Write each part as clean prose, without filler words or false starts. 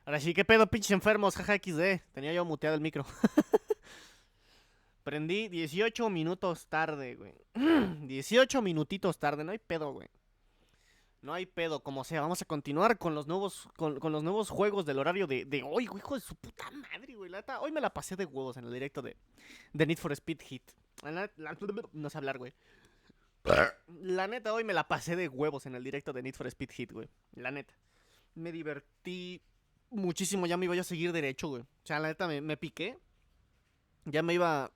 Ahora sí, ¿qué pedo, pinches enfermos? Jaja XD. Tenía yo muteado el micro. Prendí 18 minutos tarde, güey. 18 minutitos tarde, no hay pedo, güey. No hay pedo, como sea. Vamos a continuar con los nuevos con los nuevos juegos del horario de hoy, güey. Hijo de su puta madre, güey. Hoy me la pasé de huevos en el directo de Need for Speed Hit. No sé hablar, güey. La neta, hoy me la pasé de huevos en el directo de Need for Speed Hit, güey. La neta. Me divertí muchísimo. Ya me iba yo a seguir derecho, güey. O sea, la neta, me piqué. Ya me iba...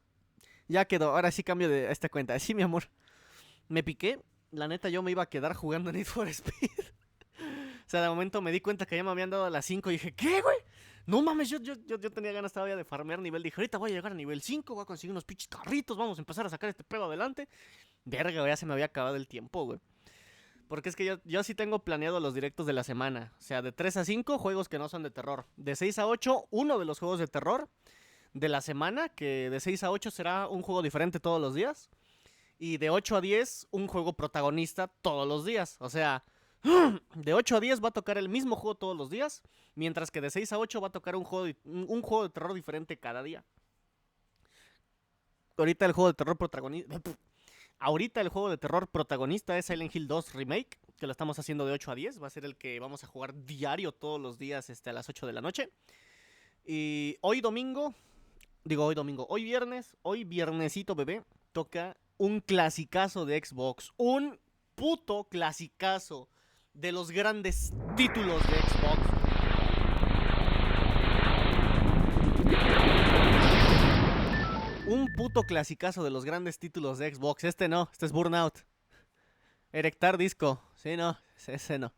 Ya quedó. Ahora sí cambio de esta cuenta. Sí, mi amor. Me piqué. La neta, yo me iba a quedar jugando Need for Speed. O sea, de momento me di cuenta que ya me habían dado a las 5 y dije, ¿qué, güey? No mames, yo tenía ganas todavía de farmear nivel. Dije, ahorita voy a llegar a nivel 5, voy a conseguir unos pinches carritos, vamos a empezar a sacar este pedo adelante. Verga, güey, ya se me había acabado el tiempo, güey. Porque es que yo sí tengo planeado los directos de la semana. O sea, de 3 a 5, juegos que no son de terror. De 6 a 8, uno de los juegos de terror de la semana, que de 6 a 8 será un juego diferente todos los días. Y de 8 a 10, un juego protagonista todos los días. O sea, de 8 a 10 va a tocar el mismo juego todos los días. Mientras que de 6 a 8 va a tocar un juego de terror diferente cada día. Ahorita el juego de terror protagonista es Silent Hill 2 Remake, que lo estamos haciendo de 8 a 10. Va a ser el que vamos a jugar diario todos los días a las 8 de la noche. Y hoy viernesito, bebé, toca un clasicazo de Xbox. Un puto clasicazo de los grandes títulos de Xbox. Un puto clasicazo de los grandes títulos de Xbox. Este no, este es Burnout. Erectar disco. Sí, no, ese no.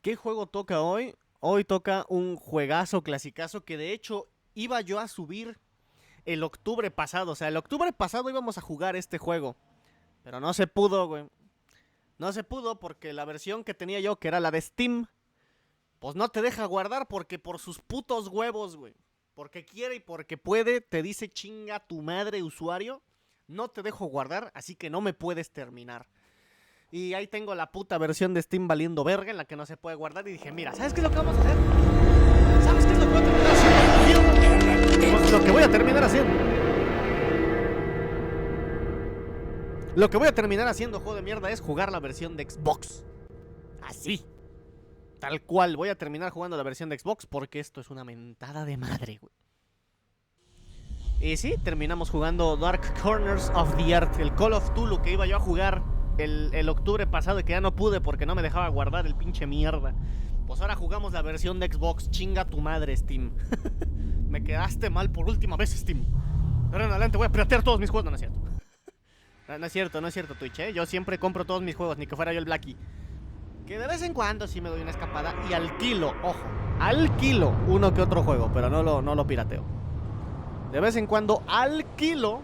¿Qué juego toca hoy? Hoy toca un juegazo clasicazo que de hecho iba yo a subir el octubre pasado. O sea, el octubre pasado íbamos a jugar este juego. Pero no se pudo, güey. No se pudo porque la versión que tenía yo, que era la de Steam, pues no te deja guardar porque por sus putos huevos, güey. Porque quiere y porque puede, te dice chinga tu madre usuario. No te dejo guardar, así que no me puedes terminar. Y ahí tengo la puta versión de Steam valiendo verga en la que no se puede guardar. Y dije, mira, ¿sabes qué es lo que vamos a hacer? ¿Sabes qué es lo que voy a terminar haciendo? Pues lo que voy a terminar haciendo. Lo que voy a terminar haciendo, juego de mierda, es jugar la versión de Xbox. Así. Tal cual, voy a terminar jugando la versión de Xbox porque esto es una mentada de madre, güey. Y sí, terminamos jugando Dark Corners of the Earth, el Call of Cthulhu que iba yo a jugar el octubre pasado y que ya no pude porque no me dejaba guardar el pinche mierda. Pues ahora jugamos la versión de Xbox. Chinga tu madre, Steam. Me quedaste mal por última vez, Steam. Ahora en adelante voy a piratear todos mis juegos. No, no es cierto. No es cierto, Twitch, ¿eh? Yo siempre compro todos mis juegos, ni que fuera yo el Blackie. Que de vez en cuando sí me doy una escapada y alquilo, ojo, alquilo uno que otro juego, pero no lo pirateo. De vez en cuando alquilo,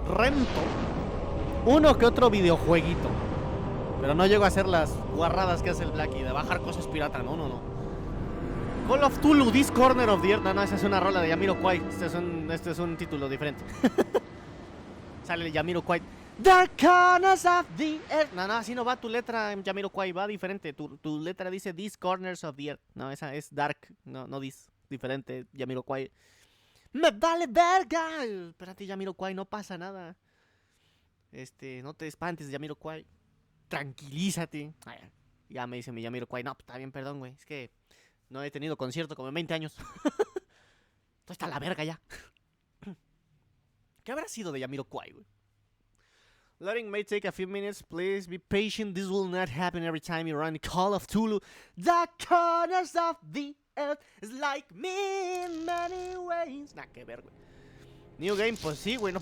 rento uno que otro videojueguito, pero no llego a hacer las guarradas que hace el Blackie de bajar cosas pirata, no. Call of Cthulhu, This Corner of the Earth. No, esa es una rola de Jamiroquai. Este es un título diferente. Sale Jamiroquai. Dark Corners of the Earth. No, así no va tu letra en Jamiroquai, va diferente. Tu letra dice These Corners of the Earth. No, esa es Dark, no this. Diferente, Jamiroquai. ¡Me vale verga! Espérate, Jamiroquai, no pasa nada. No te espantes, Jamiroquai. Tranquilízate. Ay, ya me dice mi Jamiroquai. No, está bien, perdón, güey. Es que no he tenido concierto como en 20 años. Todo está a la verga ya. ¿Qué habrá sido de Jamiroquai, güey? Loading may take a few minutes. Please be patient. This will not happen every time you run Call of Cthulhu. The corners of the earth is like me in many ways. Nah, qué ver, güey. New game, pues sí, güey. No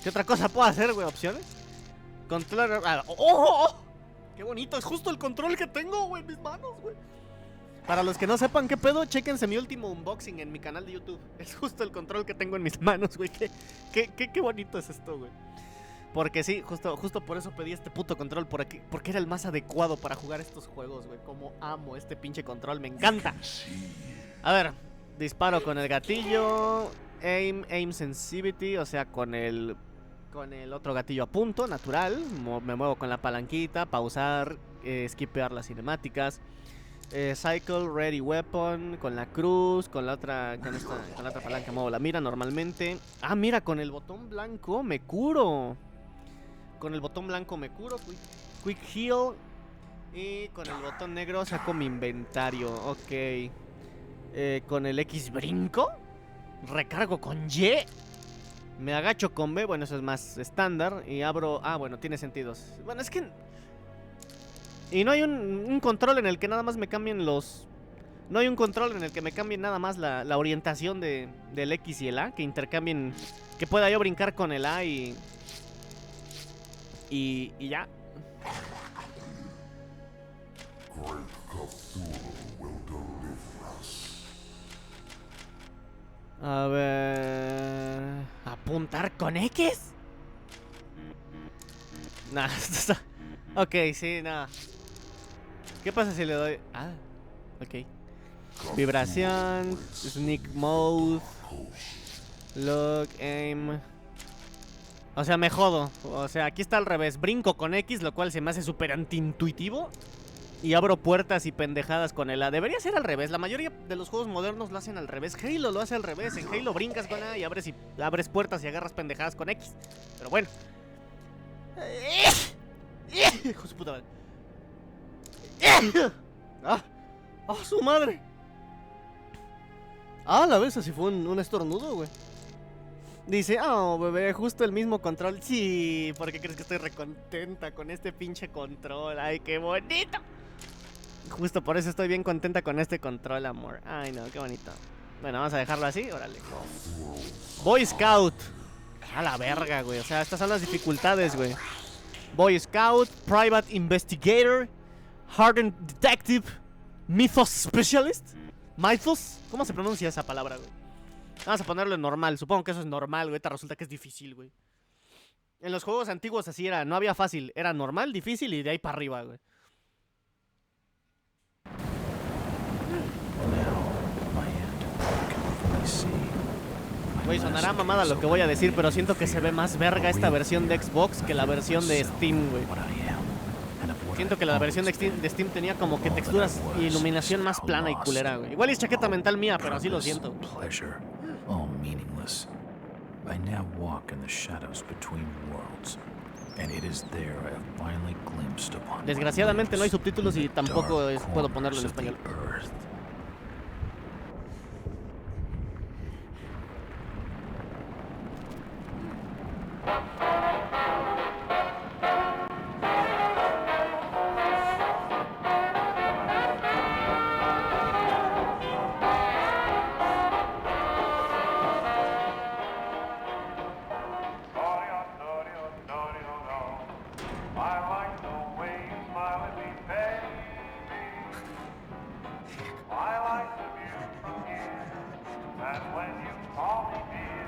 ¿Qué otra cosa puedo hacer, güey? ¿Opciones? Controller. ¡Oh! ¡Qué bonito! Es justo el control que tengo, güey, en mis manos, güey. Para los que no sepan qué pedo, chéquense mi último unboxing en mi canal de YouTube. Es justo el control que tengo en mis manos, güey. Qué bonito es esto, güey. Porque sí, justo por eso pedí este puto control por aquí, porque era el más adecuado para jugar estos juegos, güey. Como amo este pinche control, me encanta. A ver, disparo con el gatillo. Aim sensitivity, o sea, con el otro gatillo a punto, natural. Me muevo con la palanquita, pausar, skipear las cinemáticas. Cycle, ready weapon, con la cruz, con la otra, con la otra palanca muevo la mira normalmente. Ah, mira, con el botón blanco me curo. Con el botón blanco me curo, quick heal. Y con el botón negro saco mi inventario, ok. Con el X brinco. Recargo con Y. Me agacho con B, bueno, eso es más estándar. Y abro, ah, bueno, tiene sentido. Bueno, es que... Y no hay un control en el que nada más me cambien los... No hay un control en el que me cambien nada más la orientación del X y el A. Que intercambien... Que pueda yo brincar con el A y ya. A ver... ¿Apuntar con X? Nah, ok, sí, nada. ¿Qué pasa si le doy...? Ah, ok. Vibración, sneak mode, look, aim. O sea, me jodo. O sea, aquí está al revés. Brinco con X, lo cual se me hace súper antiintuitivo. Y abro puertas y pendejadas con el A. Debería ser al revés. La mayoría de los juegos modernos lo hacen al revés. Halo lo hace al revés. En Halo brincas con A y abres puertas y agarras pendejadas con X. Pero bueno. Hijo de su puta madre. ¡Ah! ¡Ah, su madre! Ah, la vez así fue un estornudo, güey. Dice, oh, bebé, justo el mismo control. Sí, ¿por qué crees que estoy recontenta con este pinche control? ¡Ay, qué bonito! Justo por eso estoy bien contenta con este control, amor. Ay, no, qué bonito. Bueno, vamos a dejarlo así, órale. Boy Scout. A la verga, güey. O sea, estas son las dificultades, güey. Boy Scout, Private Investigator, Hardened Detective, Mythos Specialist. Mythos, ¿cómo se pronuncia esa palabra, güey? Vamos a ponerlo en normal, supongo que eso es normal, güey. Esta resulta que es difícil, güey. En los juegos antiguos así era, no había fácil. Era normal, difícil y de ahí para arriba, güey. Güey, sonará mamada lo que voy a decir, pero siento que se ve más verga esta versión de Xbox que la versión de Steam, güey. Siento que la versión de Steam tenía como que texturas y iluminación más plana y culera, güey. Igual es chaqueta mental mía, pero así lo siento. Desgraciadamente no hay subtítulos y tampoco puedo ponerlo en español.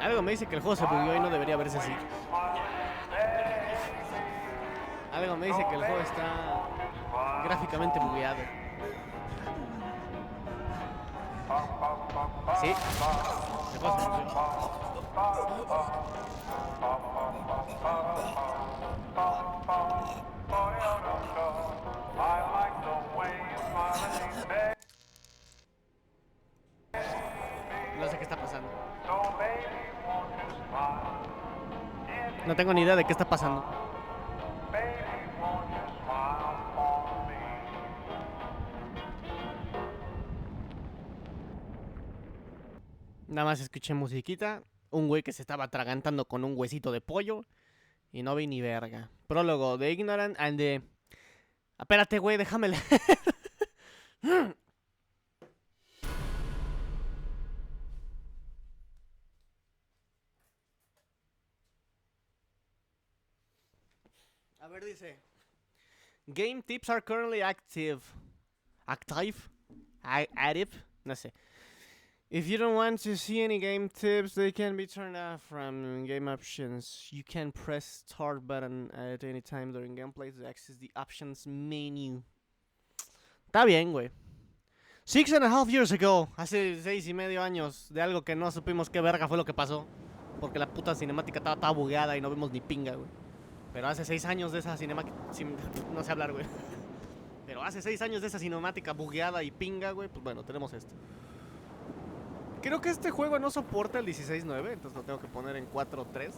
Algo me dice que el juego se bugueó y no debería verse así. Algo me dice que el juego está gráficamente bugueado. Sí, el juego está bugueado. No sé qué está pasando. No tengo ni idea de qué está pasando. Nada más escuché musiquita, un güey que se estaba atragantando con un huesito de pollo y no vi ni verga. Prólogo de Ignorant and the... Espérate, güey, déjame leer. A ver, dice... Game tips are currently active. Active? No sé. If you don't want to see any game tips, they can be turned off from game options. You can press start button at any time during gameplay to access the options menu. Está bien, güey. 6.5 years ago, hace 6.5 años, de algo que no supimos qué verga fue lo que pasó. Porque la puta cinemática estaba bugueada y no vimos ni pinga, güey. Pero hace 6 años de esa cinemática... No sé hablar, güey. Pero hace 6 años de esa cinemática bugueada y pinga, güey, pues bueno, tenemos esto. Creo que este juego no soporta el 16:9, entonces lo tengo que poner en 4:3.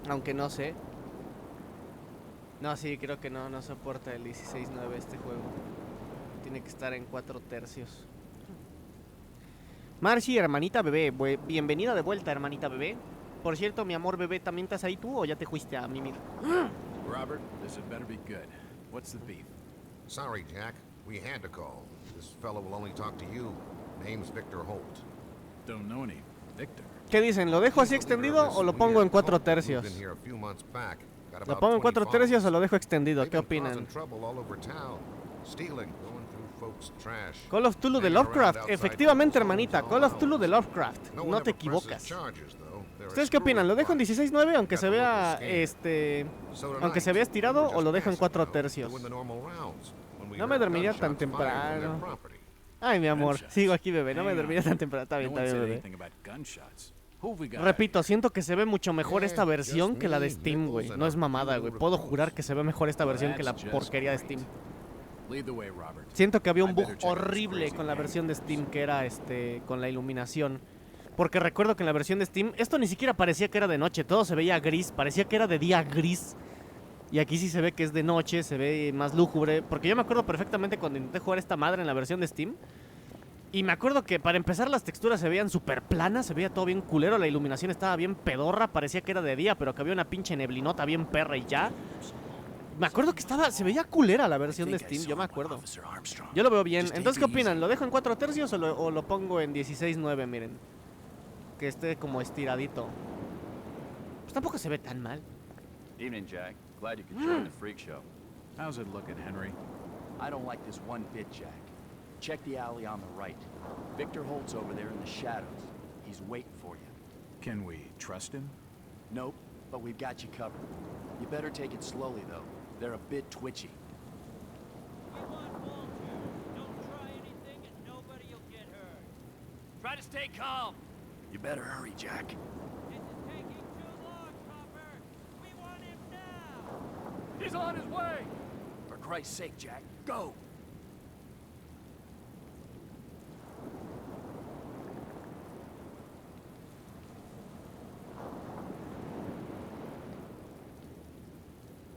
Aunque no sé. No, sí, creo que no soporta el 16:9 este juego. Tiene que estar en 4/3. Marcy, hermanita bebé, bienvenida de vuelta, hermanita bebé. Por cierto, mi amor bebé, ¿también estás ahí tú o ya te fuiste a mimir? Robert, this had better be good. What's the beef? Sorry, Jack. We had to call. This fellow will only talk to you. Name's Victor Holt. Don't know any Victor. ¿Qué dicen? ¿Lo dejo así extendido o lo pongo en 4/3? ¿Lo pongo en 4/3 o lo dejo extendido? ¿Qué opinan? Call of Cthulhu de Lovecraft. Efectivamente, hermanita. Call of Cthulhu de Lovecraft. No te equivocas. ¿Ustedes qué opinan? ¿Lo dejo en 16:9 aunque se vea aunque se vea estirado o lo dejo en 4/3? No me dormiría tan temprano. Ay, mi amor, sigo aquí, bebé. No me dormiría tan temprano. Está bien, bebé. Repito, siento que se ve mucho mejor esta versión que la de Steam, güey. No es mamada, güey. Puedo jurar que se ve mejor esta versión que la porquería de Steam. Siento que había un bug horrible con la versión de Steam, que era con la iluminación. Porque recuerdo que en la versión de Steam esto ni siquiera parecía que era de noche, todo se veía gris, parecía que era de día gris. Y aquí sí se ve que es de noche, se ve más lúgubre. Porque yo me acuerdo perfectamente cuando intenté jugar esta madre en la versión de Steam. Y me acuerdo que para empezar las texturas se veían súper planas, se veía todo bien culero, la iluminación estaba bien pedorra, parecía que era de día, pero que había una pinche neblinota bien perra y ya. Me acuerdo que se veía culera la versión de Steam, yo me acuerdo. Yo lo veo bien. Entonces, ¿qué opinan? ¿Lo dejo en 4/3 o lo pongo en 16:9? Miren. Que esté como estiradito. Pues tampoco se ve tan mal. Evening, Jack. Glad you could join the freak show. How's it looking, Henry? I don't like this one bit, Jack. Check the alley on the right. Victor Holt's over there in the shadows. He's waiting for you. Can we trust him? Nope, but we've got you covered. You better take it slowly, though. They're a bit twitchy. We want Walter. Don't try anything and nobody'll get hurt. Try to stay calm. You better hurry, Jack. This is taking too long, Copper. We want him now. He's on his way! For Christ's sake, Jack, go!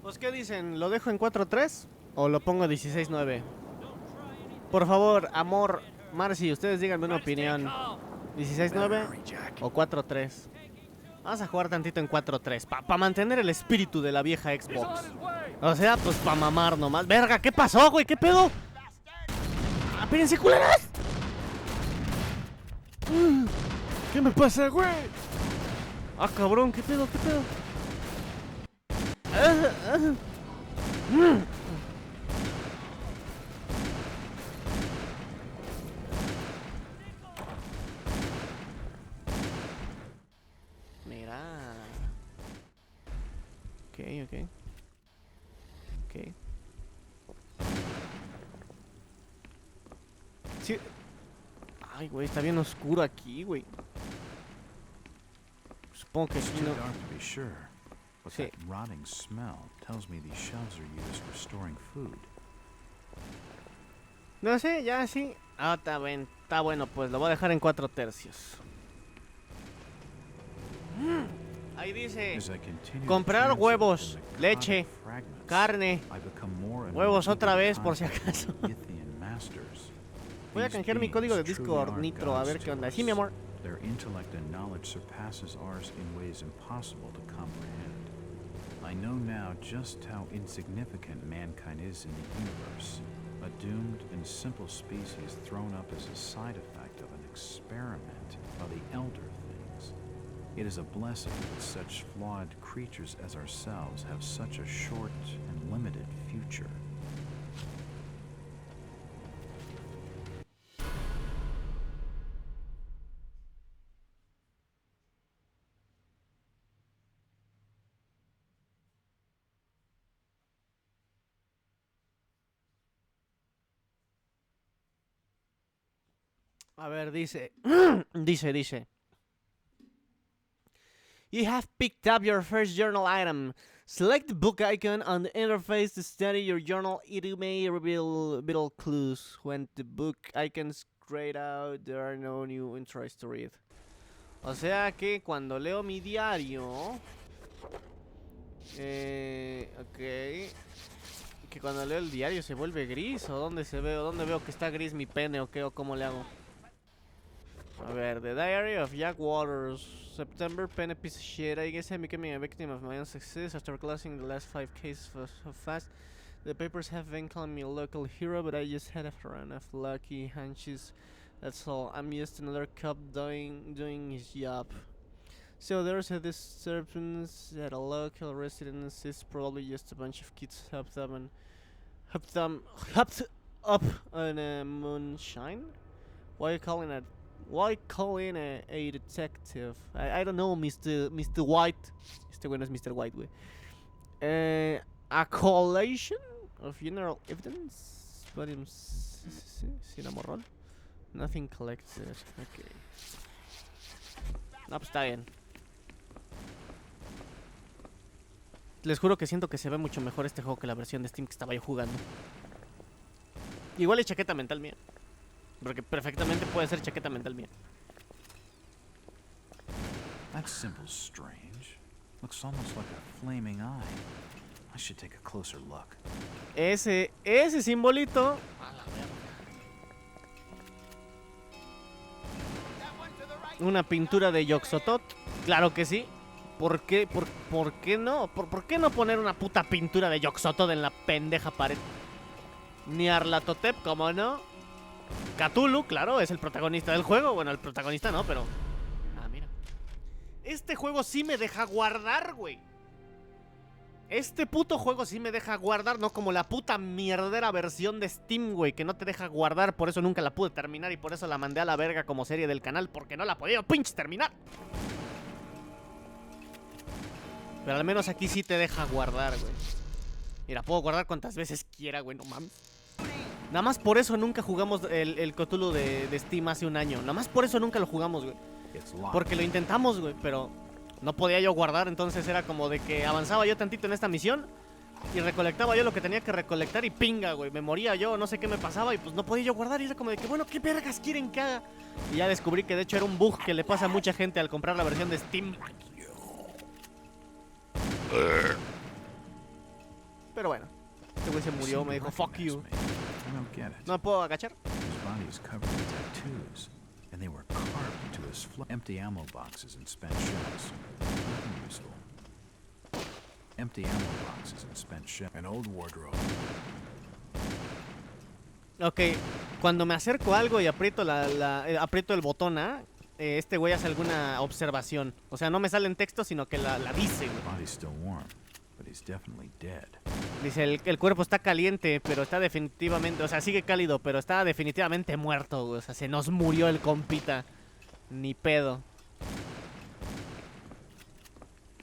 Pues, ¿qué dicen? ¿Lo dejo en 4/3 o lo pongo 16:9? Por favor, amor, Marcy, ustedes díganme una opinión. 16:9 o 4/3. Vamos a jugar tantito en 4/3 para mantener el espíritu de la vieja Xbox. O sea, pues para mamar nomás. Verga, ¿qué pasó, güey? ¿Qué pedo? ¡Apírense, culeras! ¿Qué me pasa, güey? Ah, cabrón, ¿qué pedo? ¿Qué pedo? Mira. Ok. Sí. Ay, güey, está bien oscuro aquí, güey. Supongo que sí, no. But Sí. that rotting smell tells me these shelves are used for storing food. No sé, ya sí. Ah, está bien. Está bueno, pues lo voy a dejar en 4/3. Ahí dice As I continue to comprar transit huevos, in the leche, cottage fragments, carne. I become more and Huevos more otra into vez, por si contact acaso. with Yithian masters. Voy a These canjear mi código de beings Discord truly are Nitro, a ver gods qué onda. to Sí, mi us. amor. Their intellect and knowledge surpasses ours in ways impossible to comprehend. I know now just how insignificant mankind is in the universe, a doomed and simple species thrown up as a side effect of an experiment by the elder things. It is a blessing that such flawed creatures as ourselves have such a short and limited future. A ver, dice. Dice. You have picked up your first journal item. Select the book icon on the interface to study your journal. It may reveal vital clues. When the book icons grayed out, there are no new entries to read. O sea que cuando leo mi diario... ok. Que cuando leo el diario se vuelve gris. ¿O dónde se ve? ¿O dónde veo que está gris mi pene? ¿O qué? ¿O cómo le hago? A ver, The Diary of Jack Waters. September, pen a piece of shit. I guess I'm becoming a victim of my own success after closing the last 5 cases so fast. The papers have been calling me a local hero, but I just had enough lucky hunches. That's all. I'm just another cop doing his job. So there's a disturbance at a local residence. It's probably just a bunch of kids hopped up on a moonshine. Why calling a detective? I don't know, Mr. White. Este güey no es Mr. White, güey. A collation of general evidence. Volume sin amorrón. Nothing collected. Okay. No, pues está bien. Les juro que siento que se ve mucho mejor este juego que la versión de Steam que estaba yo jugando. Igual es chaqueta mental mía. Porque perfectamente puede ser chaqueta mental mía. That symbol's strange. Looks almost like a flaming eye. I should take a closer look. Ese simbolito. Una pintura de Yoxotot. Claro que sí. ¿Por qué? ¿Por qué no? ¿Por qué no poner una puta pintura de Yoxotot en la pendeja pared? Nyarlathotep, ¿cómo no? Cthulhu, claro, es el protagonista del juego. Bueno, el protagonista no, pero... Ah, mira. Este juego sí me deja guardar, güey. Este puto juego sí me deja guardar, no como la puta mierdera versión de Steam, güey, que no te deja guardar. Por eso nunca la pude terminar y por eso la mandé a la verga como serie del canal, porque no la podía pinche terminar. Pero al menos aquí sí te deja guardar, güey. Mira, puedo guardar cuantas veces quiera, güey, no mames. Nada más por eso nunca jugamos el Cthulhu de Steam hace un año. Nada más por eso nunca lo jugamos, güey. Porque lo intentamos, güey, pero no podía yo guardar. Entonces era como de que avanzaba yo tantito en esta misión y recolectaba yo lo que tenía que recolectar y pinga, güey. Me moría yo, no sé qué me pasaba y pues no podía yo guardar. Y era como de que, bueno, ¿qué vergas quieren que haga? Y ya descubrí que de hecho era un bug que le pasa a mucha gente al comprar la versión de Steam. Pero bueno, este güey se murió, me dijo, fuck you. No me puedo agachar. His body is covered in tattoos, and they were carved into his empty ammo boxes and spent shells. Nothing useful. Empty ammo boxes and spent shells. An old wardrobe. Ok, cuando me acerco a algo y aprieto aprieto el botón A, este güey hace alguna observación. O sea, no me sale en texto, sino que la dice, güey. The body's still warm, but he's definitely dead. Dice, el cuerpo está caliente, pero está definitivamente... O sea, sigue cálido, pero está definitivamente muerto, güey. O sea, se nos murió el compita. Ni pedo.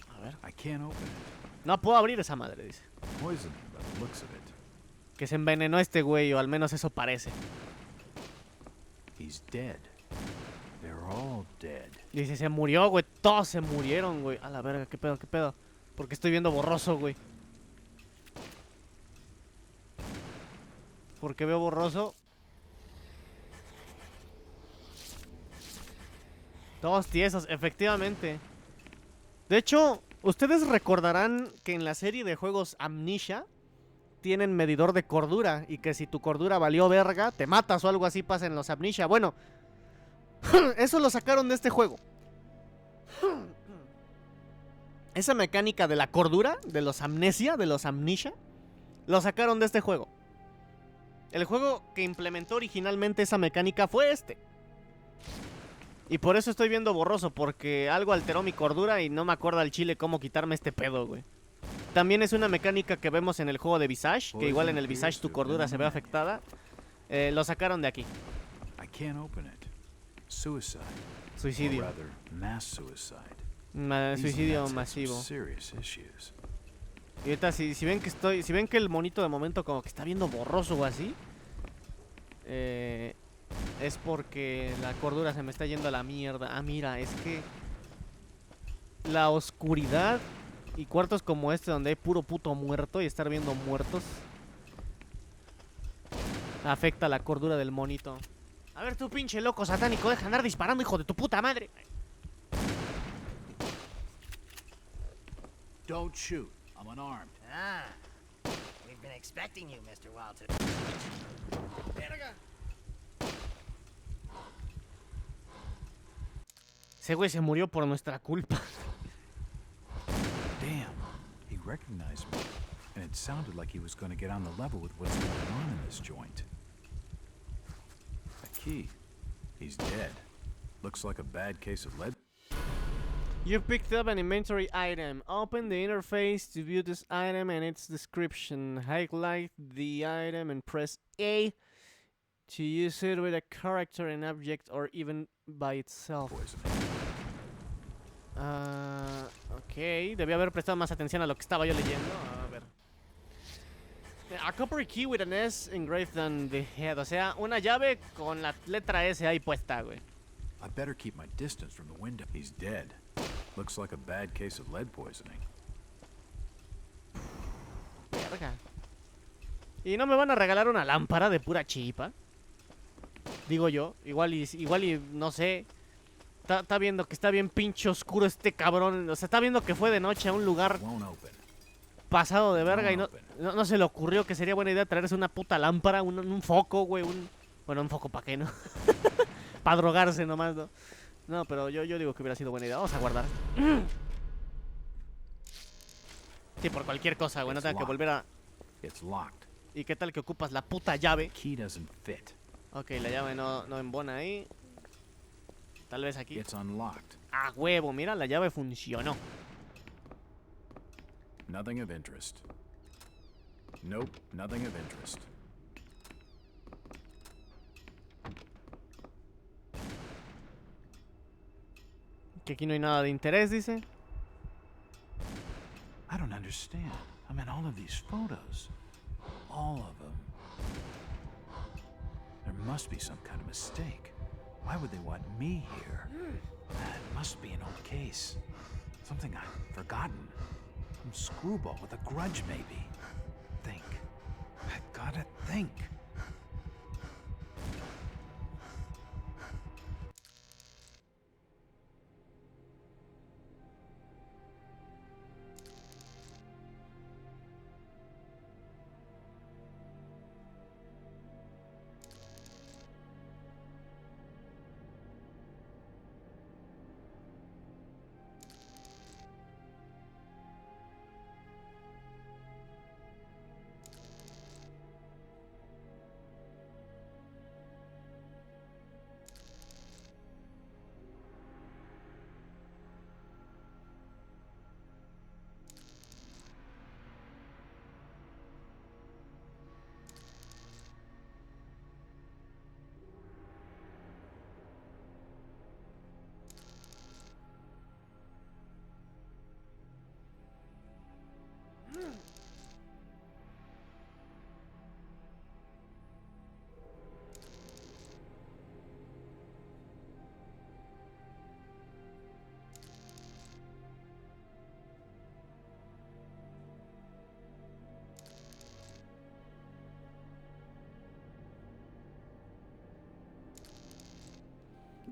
A ver. I can't open it. No puedo abrir esa madre, dice. Poisoning by the looks of it. Que se envenenó este güey, o al menos eso parece. He's dead. They're all dead. Dice, se murió, güey. Todos se murieron, güey. A la verga, qué pedo, qué pedo. Porque estoy viendo borroso, güey. ¿Por qué veo borroso? Todos tiesos, efectivamente. De hecho, ustedes recordarán que en la serie de juegos Amnesia tienen medidor de cordura. Y que si tu cordura valió verga, te matas o algo así pasa en los Amnesia. Bueno, eso lo sacaron de este juego. Esa mecánica de la cordura, de los Amnesia, de los Amnesia, lo sacaron de este juego. El juego que implementó originalmente esa mecánica fue este. Y por eso estoy viendo borroso, porque algo alteró mi cordura y no me acuerdo al chile cómo quitarme este pedo, güey. También es una mecánica que vemos en el juego de Visage, que igual en el Visage tu cordura se ve afectada. Lo sacaron de aquí. I can't open it. Suicide. Suicidio. Or rather, mass suicide. Suicidio masivo. Serious issues. Y ahorita si ven que el monito de momento como que está viendo borroso o así, es porque la cordura se me está yendo a la mierda. Ah, mira, es que la oscuridad y cuartos como este donde hay puro puto muerto y estar viendo muertos afecta la cordura del monito. A ver tú, pinche loco satánico, deja de andar disparando, hijo de tu puta madre. Don't shoot. I'm unarmed. Ah, we've been expecting you, Mr. Walter. Verga. Ese güey se murió por nuestra culpa. Damn, he recognized me. And it sounded like he was going to get on the level with what's going on in this joint. A key. He's dead. Looks like a bad case of lead. You picked up an inventory item. Open the interface to view this item and its description. Highlight the item and press A to use it with a character, an object, or even by itself. Poisoning. Ok, debí haber prestado más atención a lo que estaba yo leyendo. A ver. A copper key with an S engraved on the head. O sea, una llave con la letra S ahí puesta, güey. I better keep my distance from the window. He's dead. Looks like a bad case of lead poisoning. Verga. ¿Y no me van a regalar una lámpara de pura chipa? Digo yo. Igual y no sé. Está viendo que está bien pinche oscuro este cabrón. O sea, está viendo que fue de noche a un lugar Won't open. pasado de verga y no se le ocurrió que sería buena idea traerse una puta lámpara, un foco, güey. Bueno, un foco para qué, ¿no? Para drogarse nomás, ¿no? No, pero yo digo que hubiera sido buena idea. Vamos a guardar. Sí, por cualquier cosa, güey. No tenga que volver a... It's locked. ¿Y qué tal que ocupas la puta llave? Key doesn't fit. Ok, la llave no embona ahí. Tal vez aquí. It's unlocked. ¡Ah, huevo! Mira, la llave funcionó. Nothing of interest. Nope, nothing of interest. Que aquí no hay nada de interés, dice. I don't understand. I mean, all of these photos. All of them. There must be some kind of mistake. Why would they want me here? It must be an old case. Something I've forgotten. Some screwball with a grudge, maybe. Think. I gotta think.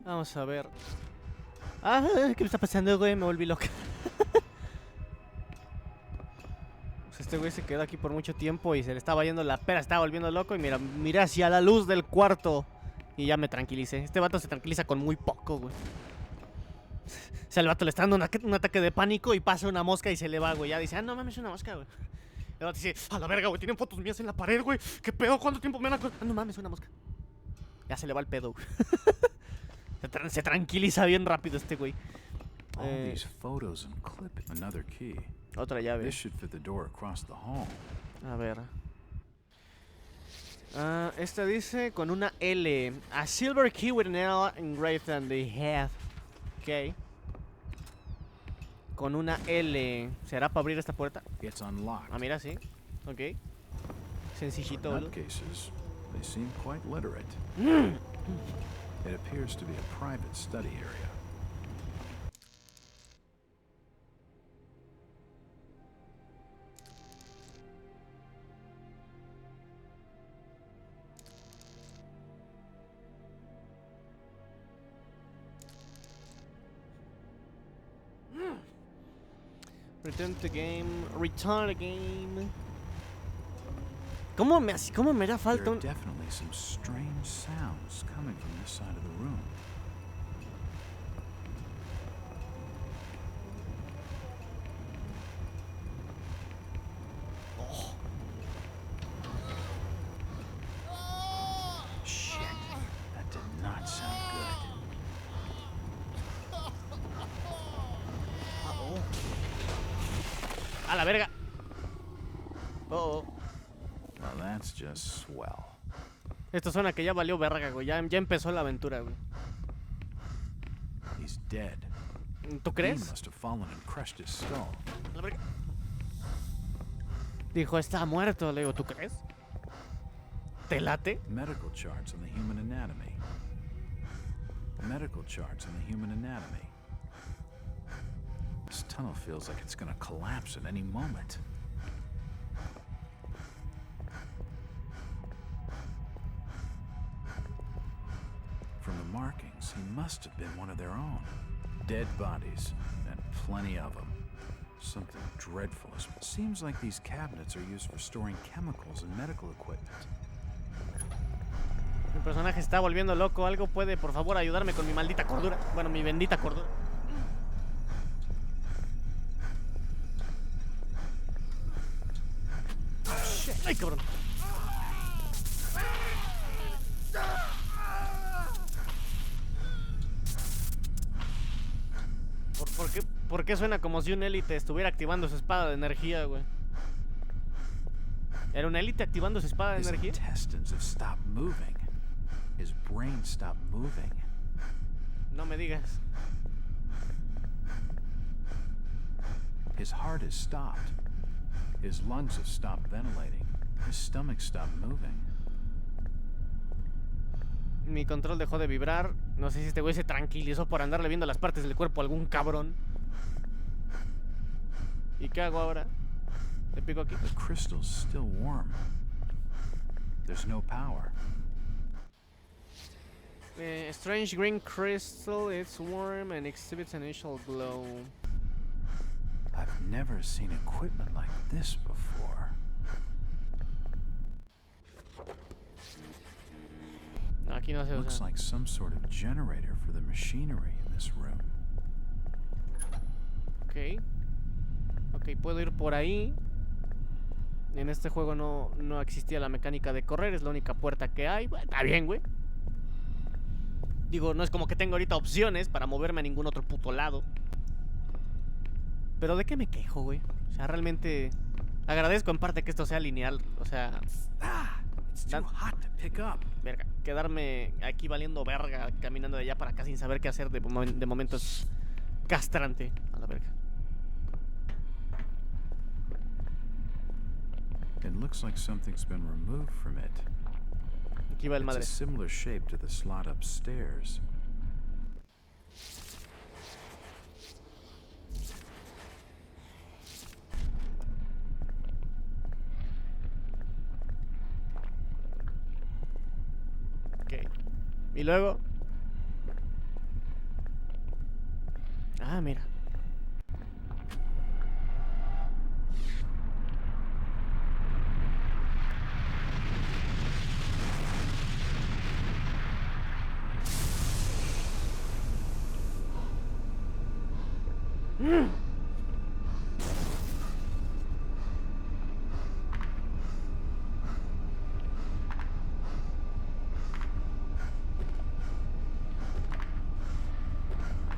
Vamos a ver. Ah, ¿qué me está pasando, güey? Me volví loca. Pues este güey se quedó aquí por mucho tiempo y se le estaba yendo la pera, estaba volviendo loco. Y mira, miré hacia la luz del cuarto y ya me tranquilicé. Este vato se tranquiliza con muy poco, güey. O sea, el vato le está dando un ataque de pánico y pasa una mosca y se le va, güey. Ya dice, ah, no mames, es una mosca, güey. El vato dice, a la verga, güey, tienen fotos mías en la pared, güey. ¿Qué pedo? ¿Cuánto tiempo me van a...? Ah, no mames, es una mosca. Ya se le va el pedo, güey. Se tranquiliza bien rápido este güey. All these photos and clip. Another key. Otra llave. This should fit the door across the hall. A ver. Esta dice con una L. A silver key with an L engraved on the head. Ok. Con una L. ¿Será para abrir esta puerta? It's unlocked. Ah, mira, sí. Ok. Sencillito, boludo. Nutcases. They seem quite literate. It appears to be a private study area. Return to game. Return to game. ¿Cómo me hará There falta are un... definitely some strange sounds coming from this side of the room. Shit, that did not sound good. A la verga. Oh, oh. Well, that's just swell. Esto suena que ya valió verga, güey. Ya empezó la aventura, güey. He's dead. ¿Tú He crees? must have fallen and crushed his skull. A la verga. Dijo, está muerto. Le digo, ¿tú crees? ¿Te late? Medical charts on the human anatomy. Medical charts on the human anatomy. This tunnel feels like it's gonna collapse at any moment. From the markings, he must have been one of their own. Dead bodies, and plenty of them. Something dreadful. Seems like these cabinets are used for storing chemicals and medical equipment. Mi personaje está volviendo loco. ¿Algo puede, por favor, ayudarme con mi maldita cordura? Bueno, mi bendita cordura. Shit. ¡Ay, cabrón! ¿Por qué suena como si un élite estuviera activando su espada de energía, güey? ¿Era un élite activando su espada de His energía? intestines have stopped moving. His brain stopped moving. No me digas. His heart has stopped. His lungs have stopped ventilating. His stomach stopped moving. Mi control dejó de vibrar. No sé si este güey se tranquilizó por andarle viendo las partes del cuerpo a algún cabrón. ¿Y qué hago ahora? ¿Le pico aquí? The crystal's still warm. There's no power. Strange green crystal. It's warm and exhibits an initial glow. I've never seen equipment like this before. Aquí no se Looks usa. like some sort of generator for the machinery in this room. Ok. Ok, puedo ir por ahí. En este juego no existía la mecánica de correr. Es la única puerta que hay. Bueno, está bien, güey. Digo, no es como que tengo ahorita opciones para moverme a ningún otro puto lado. Pero ¿de qué me quejo, güey? O sea, realmente agradezco en parte que esto sea lineal. O sea, It's too hot to pick up. verga, quedarme aquí valiendo verga, caminando de allá para acá sin saber qué hacer de momento es castrante. A la verga. It looks like something's been removed from it. Aquí va el It's madre. a similar shape to the slot upstairs. Ok. Y luego. Ah, mira.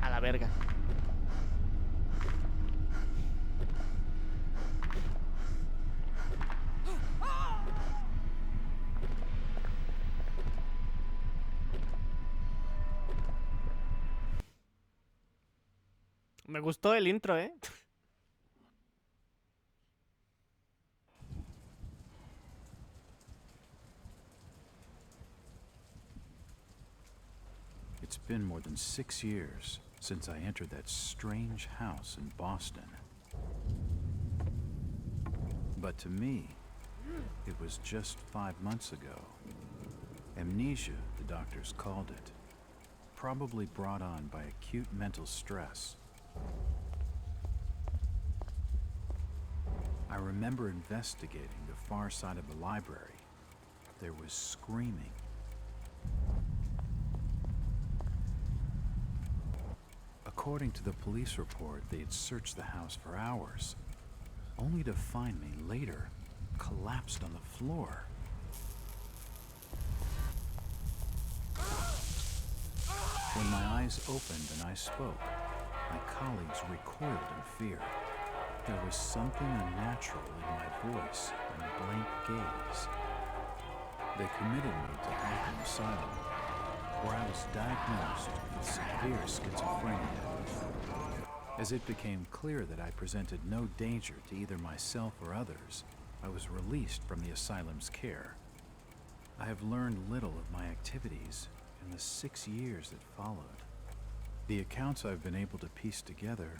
A la verga. Me gustó el intro, ¿eh? It's been more than 6 years since I entered that strange house in Boston. But to me, it was just 5 months ago. Amnesia, the doctors called it. Probably brought on by acute mental stress. I remember investigating the far side of the library. There was screaming. According to the police report, they had searched the house for hours, only to find me later collapsed on the floor. When my eyes opened and I spoke, my colleagues recoiled in fear. There was something unnatural in my voice and blank gaze. They committed me to Arkham Asylum, where I was diagnosed with severe schizophrenia. As it became clear that I presented no danger to either myself or others, I was released from the asylum's care. I have learned little of my activities in the 6 years that followed. The accounts I've been able to piece together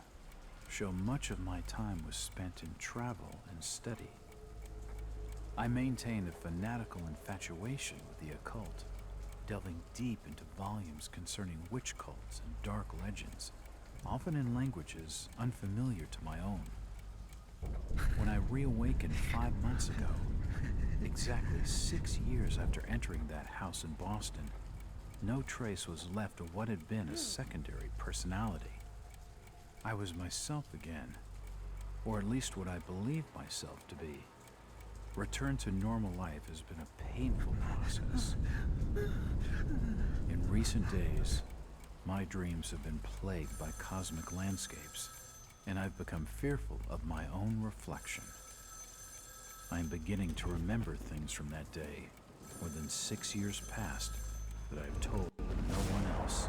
show much of my time was spent in travel and study. I maintain a fanatical infatuation with the occult, delving deep into volumes concerning witch cults and dark legends, often in languages unfamiliar to my own. When I reawakened 5 months ago, exactly 6 years after entering that house in Boston, no trace was left of what had been a secondary personality. I was myself again, or at least what I believed myself to be. Return to normal life has been a painful process. In recent days, my dreams have been plagued by cosmic landscapes, and I've become fearful of my own reflection. I am beginning to remember things from that day, more than 6 years past, that I've told no one else.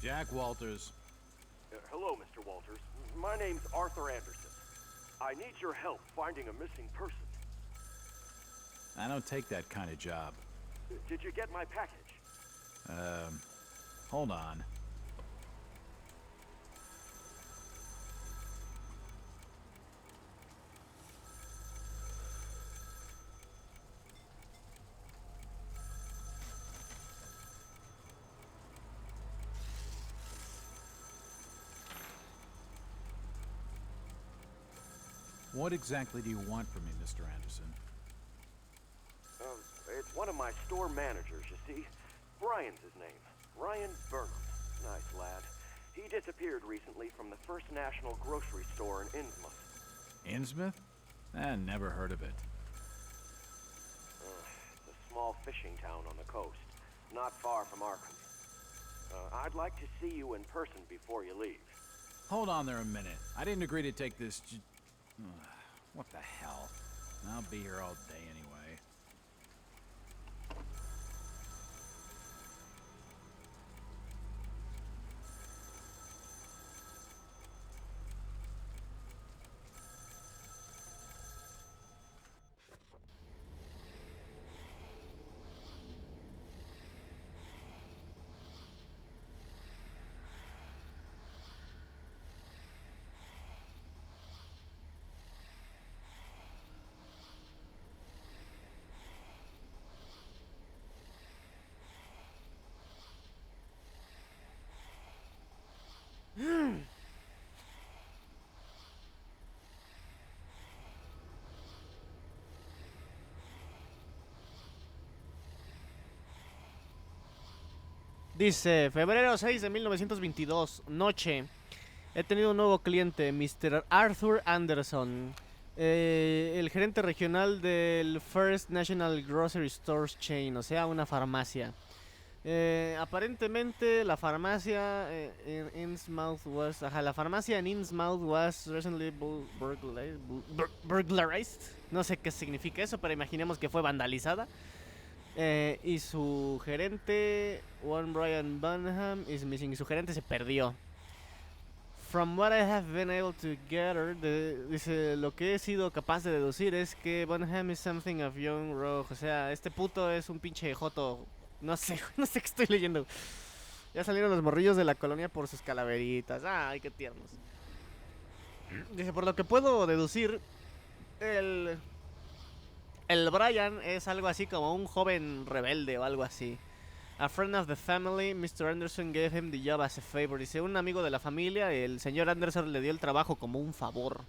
Jack Walters. Hello, Mr. Walters. My name's Arthur Anderson. I need your help finding a missing person. I don't take that kind of job. Did you get my package? Hold on. What exactly do you want from me, Mr. Anderson? It's one of my store managers, you see. Brian's his name. Ryan Burnham. Nice lad. He disappeared recently from the First National grocery store in Innsmouth. Innsmouth? Never heard of it. It's a small fishing town on the coast, not far from Arkham. I'd like to see you in person before you leave. Hold on there a minute. I didn't agree to take this what the hell? I'll be here all day anyway. Dice, febrero 6 de 1922, noche. He tenido un nuevo cliente, Mr. Arthur Anderson, el gerente regional del First National Grocery Stores Chain, o sea, una farmacia. Aparentemente la farmacia en Innsmouth was, la farmacia en Innsmouth was recently burglarized. No sé qué significa eso, pero imaginemos que fue vandalizada. Y su gerente, one Brian Bunham, is missing. Y su gerente se perdió. From what I have been able to gather, dice, lo que he sido capaz de deducir es que Bunham is something of young rogue. O sea, este puto es un pinche joto. No sé qué estoy leyendo. Ya salieron los morrillos de la colonia por sus calaveritas. Ay, qué tiernos. Dice, por lo que puedo deducir, el Brian es algo así como un joven rebelde o algo así. A friend of the family, Mr. Anderson gave him the job as a favor. Dice, un amigo de la familia, el señor Anderson le dio el trabajo como un favor.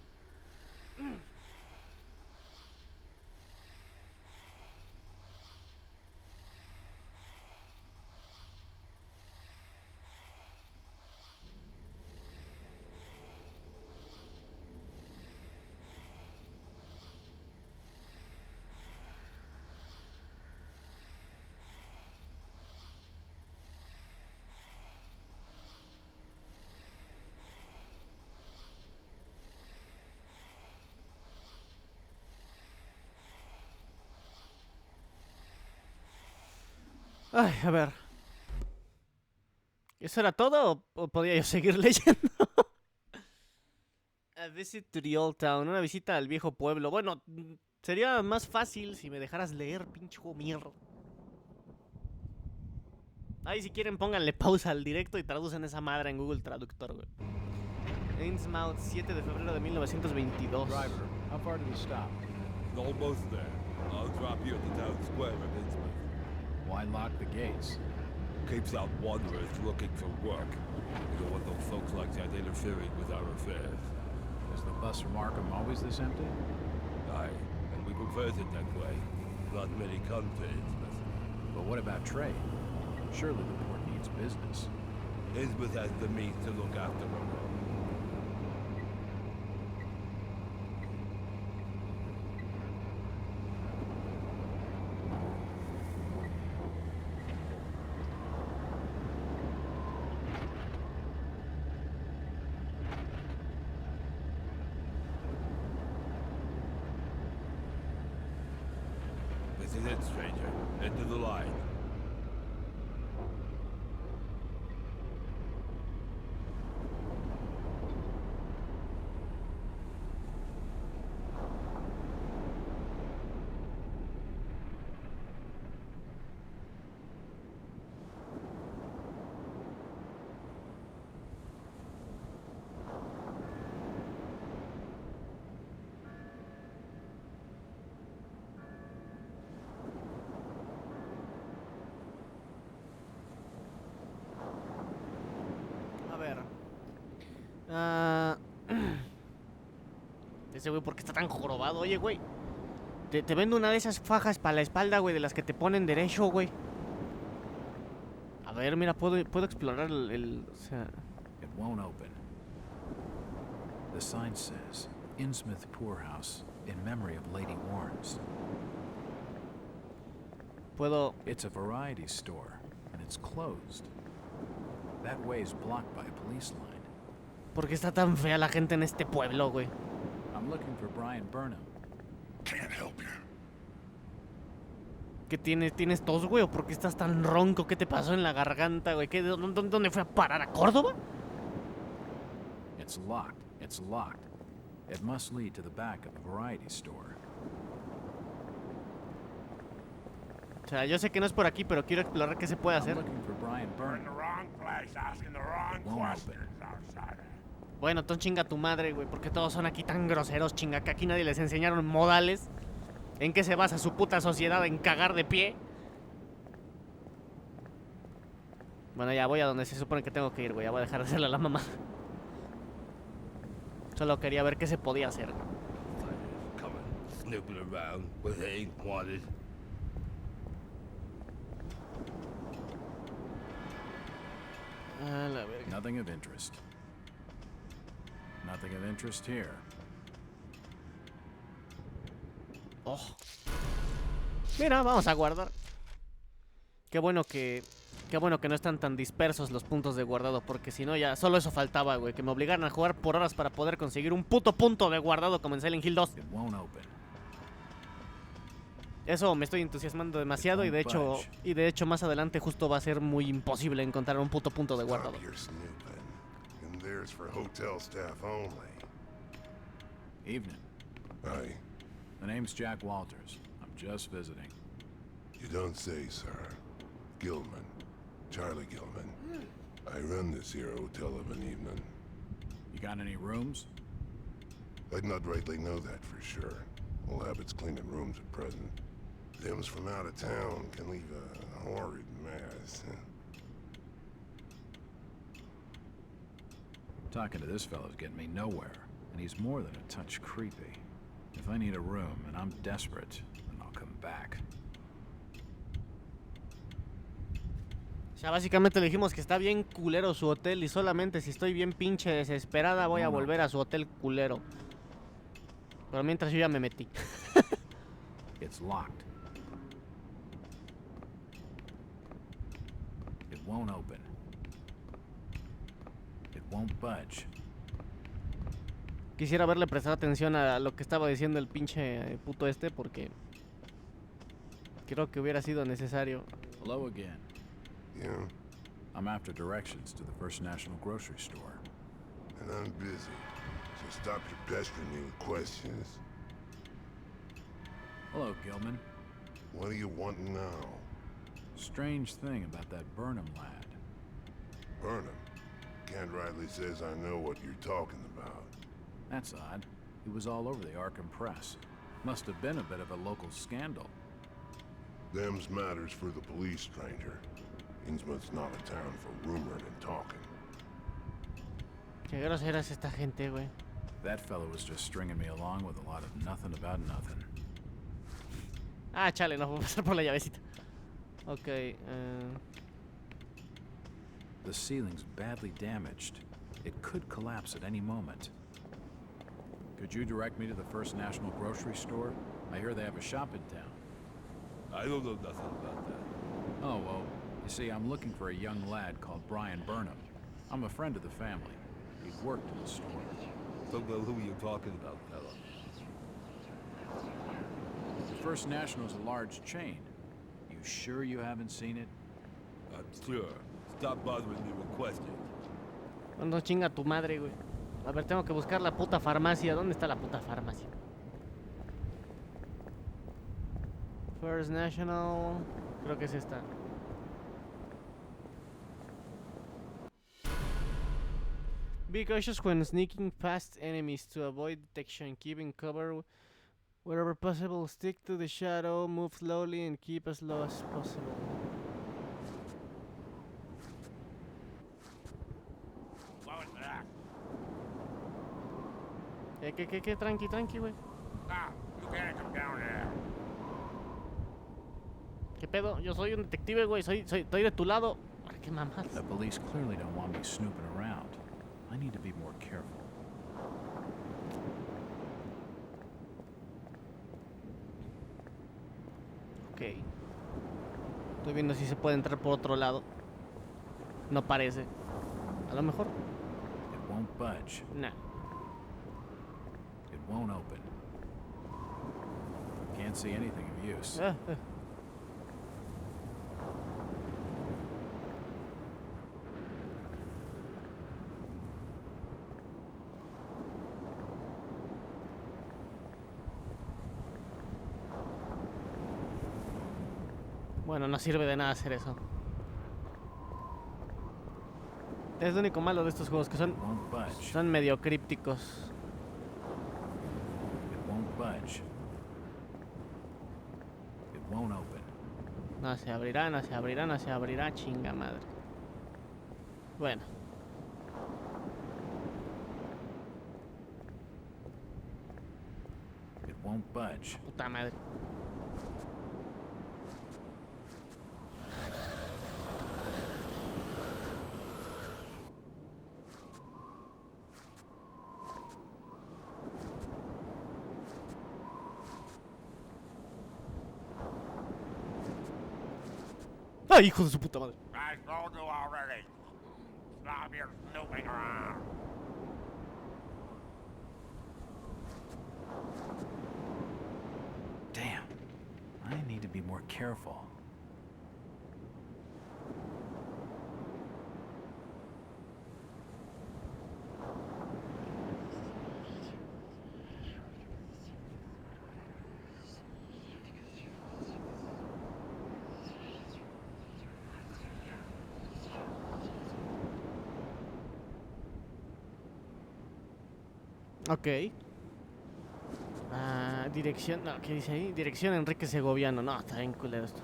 Ay, a ver. ¿Eso era todo o podía yo seguir leyendo? A visit to the old town. Una visita al viejo pueblo. Bueno, sería más fácil si me dejaras leer, pinche juego mierda. Ahí si quieren pónganle pausa al directo y traducen esa madre en Google Traductor, güey. Innsmouth, 7 de febrero de 1922. Driver, how far did he stop? Almost there. I'll drop you at the town square of Innsmouth. Why lock the gates? Keeps out wanderers looking for work. We don't want those folks like that interfering with our affairs. Is the bus from Arkham always this empty? Aye, and we prefer it that way. Not many come to Innsmouth. But what about trade? Surely the port needs business. Innsmouth has the means to look after her own. This is it, stranger. Into the line. A ver. Ese güey, ¿por qué está tan jorobado? Oye, güey. Te vendo una de esas fajas para la espalda, güey, de las que te ponen derecho, güey. A ver, mira, puedo explorar o sea... It won't open. The sign says, Innsmouth Poorhouse, in memory of Lady Warnes. Puedo... It's a variety store, and it's closed. That way is blocked by a police line. ¿Por qué está tan fea la gente en este pueblo, güey? I'm looking for Brian Burnham. Can't help you. ¿Qué tienes tos, güey? ¿O por qué estás tan ronco? ¿Qué te pasó en la garganta, güey? ¿Dónde fue a parar? ¿A Córdoba? It's locked. It's locked. It must lead to the back of the variety store. O sea, yo sé que no es por aquí, pero quiero explorar qué se puede I'm hacer. looking for Brian You're in the Burnham. wrong place, asking the wrong Won't questions, outsider. Bueno, entonces chinga tu madre, güey. ¿Por qué todos son aquí tan groseros, chinga? Que aquí nadie les enseñaron modales. ¿En qué se basa su puta sociedad? ¿En cagar de pie? Bueno, ya voy a donde se supone que tengo que ir, güey. Ya voy a dejar de hacerle a la mamá. Solo quería ver qué se podía hacer. Fighters coming, snooping around where they ain't wanted. A la verga. Nothing of interest. Nothing of interest here. Oh. Mira, vamos a guardar. Qué bueno que no están tan dispersos los puntos de guardado, porque si no ya solo eso faltaba, güey, que me obligaran a jugar por horas para poder conseguir un puto punto de guardado como en Silent Hill 2. It won't open. Eso me estoy entusiasmando demasiado y de hecho más adelante justo va a ser muy imposible encontrar un puto punto de guardado. Stop your snooping. And there's for hotel staff only. Evening. Aye. The name's Jack Walters. I'm just visiting. You don't say, sir. Gilman. Charlie Gilman. I run this here hotel of an evening. You got any rooms? I'd not rightly know that for sure. All habits cleaning rooms at present. Them's from out of town can leave a horrid has, huh? Talking to this fellow's getting me nowhere, and he's more than a touch creepy. If I need a room and I'm desperate, then I'll come back. O sea, básicamente le dijimos que está bien culero su hotel y solamente si estoy bien pinche desesperada voy a volver a su hotel culero. Pero mientras yo ya me metí. It's locked. It won't open. It won't budge. Quisiera haberle prestado atención a lo que estaba diciendo el pinche puto este porque creo que hubiera sido necesario. Hello again. Yeah? I'm after directions to the First National grocery store. And I'm busy, so stop your pestering me with questions. Hello, Gilman. What do you want now? Strange thing about that Burnham lad. Burnham. Kent rightly says I know what you're talking about. That's odd. He was all over the Arkham press. Must have been a bit of a local scandal. Them's matters for the police, stranger. Innsmouth's not a town for rumoring and talking. Qué grosera es esta gente, güey. That fellow was just stringing me along with a lot of nothing about nothing. Ah, chale, no puedo pasar por la llavecita. Ok, The ceiling's badly damaged. It could collapse at any moment. Could you direct me to the First National grocery store? I hear they have a shop in town. I don't know nothing about that. Oh, well, you see, I'm looking for a young lad called Brian Burnham. I'm a friend of the family. He worked in the store. Don't know who you're talking about, fella. The First National's a large chain. You sure you haven't seen it? I'm sure. Stop bothering me with questions. no chinga tu madre, güey. A ver, tengo que buscar la puta farmacia. ¿Dónde está la puta farmacia? First National. Creo que es esta. Be cautious when sneaking past enemies to avoid detection. Keeping cover wherever possible. Stick to the shadow. Move slowly and keep as low as possible. What was that? ¿Qué? Tranqui, güey. Ah, you can't come down there. ¿Qué pedo? Yo soy un detective, güey. Estoy de tu lado. Ay, qué mamás. The police clearly don't want me snooping around. I need to be more careful. Ok. Estoy viendo si se puede entrar por otro lado. No parece. A lo mejor. It won't budge. Nah. It won't open. Can't see anything of use. Bueno, no sirve de nada hacer eso. Es lo único malo de estos juegos, que It won't budge. son medio crípticos. It won't budge. It won't open. No se abrirá, chinga madre. Bueno. It won't budge. Puta madre. ¡Ay, hijo de su puta madre! I told you already. Stop your snooping around. Damn. I need to be more careful. Ok. Dirección... No, ¿qué dice ahí? Dirección Enrique Segoviano. No, está bien culero esto.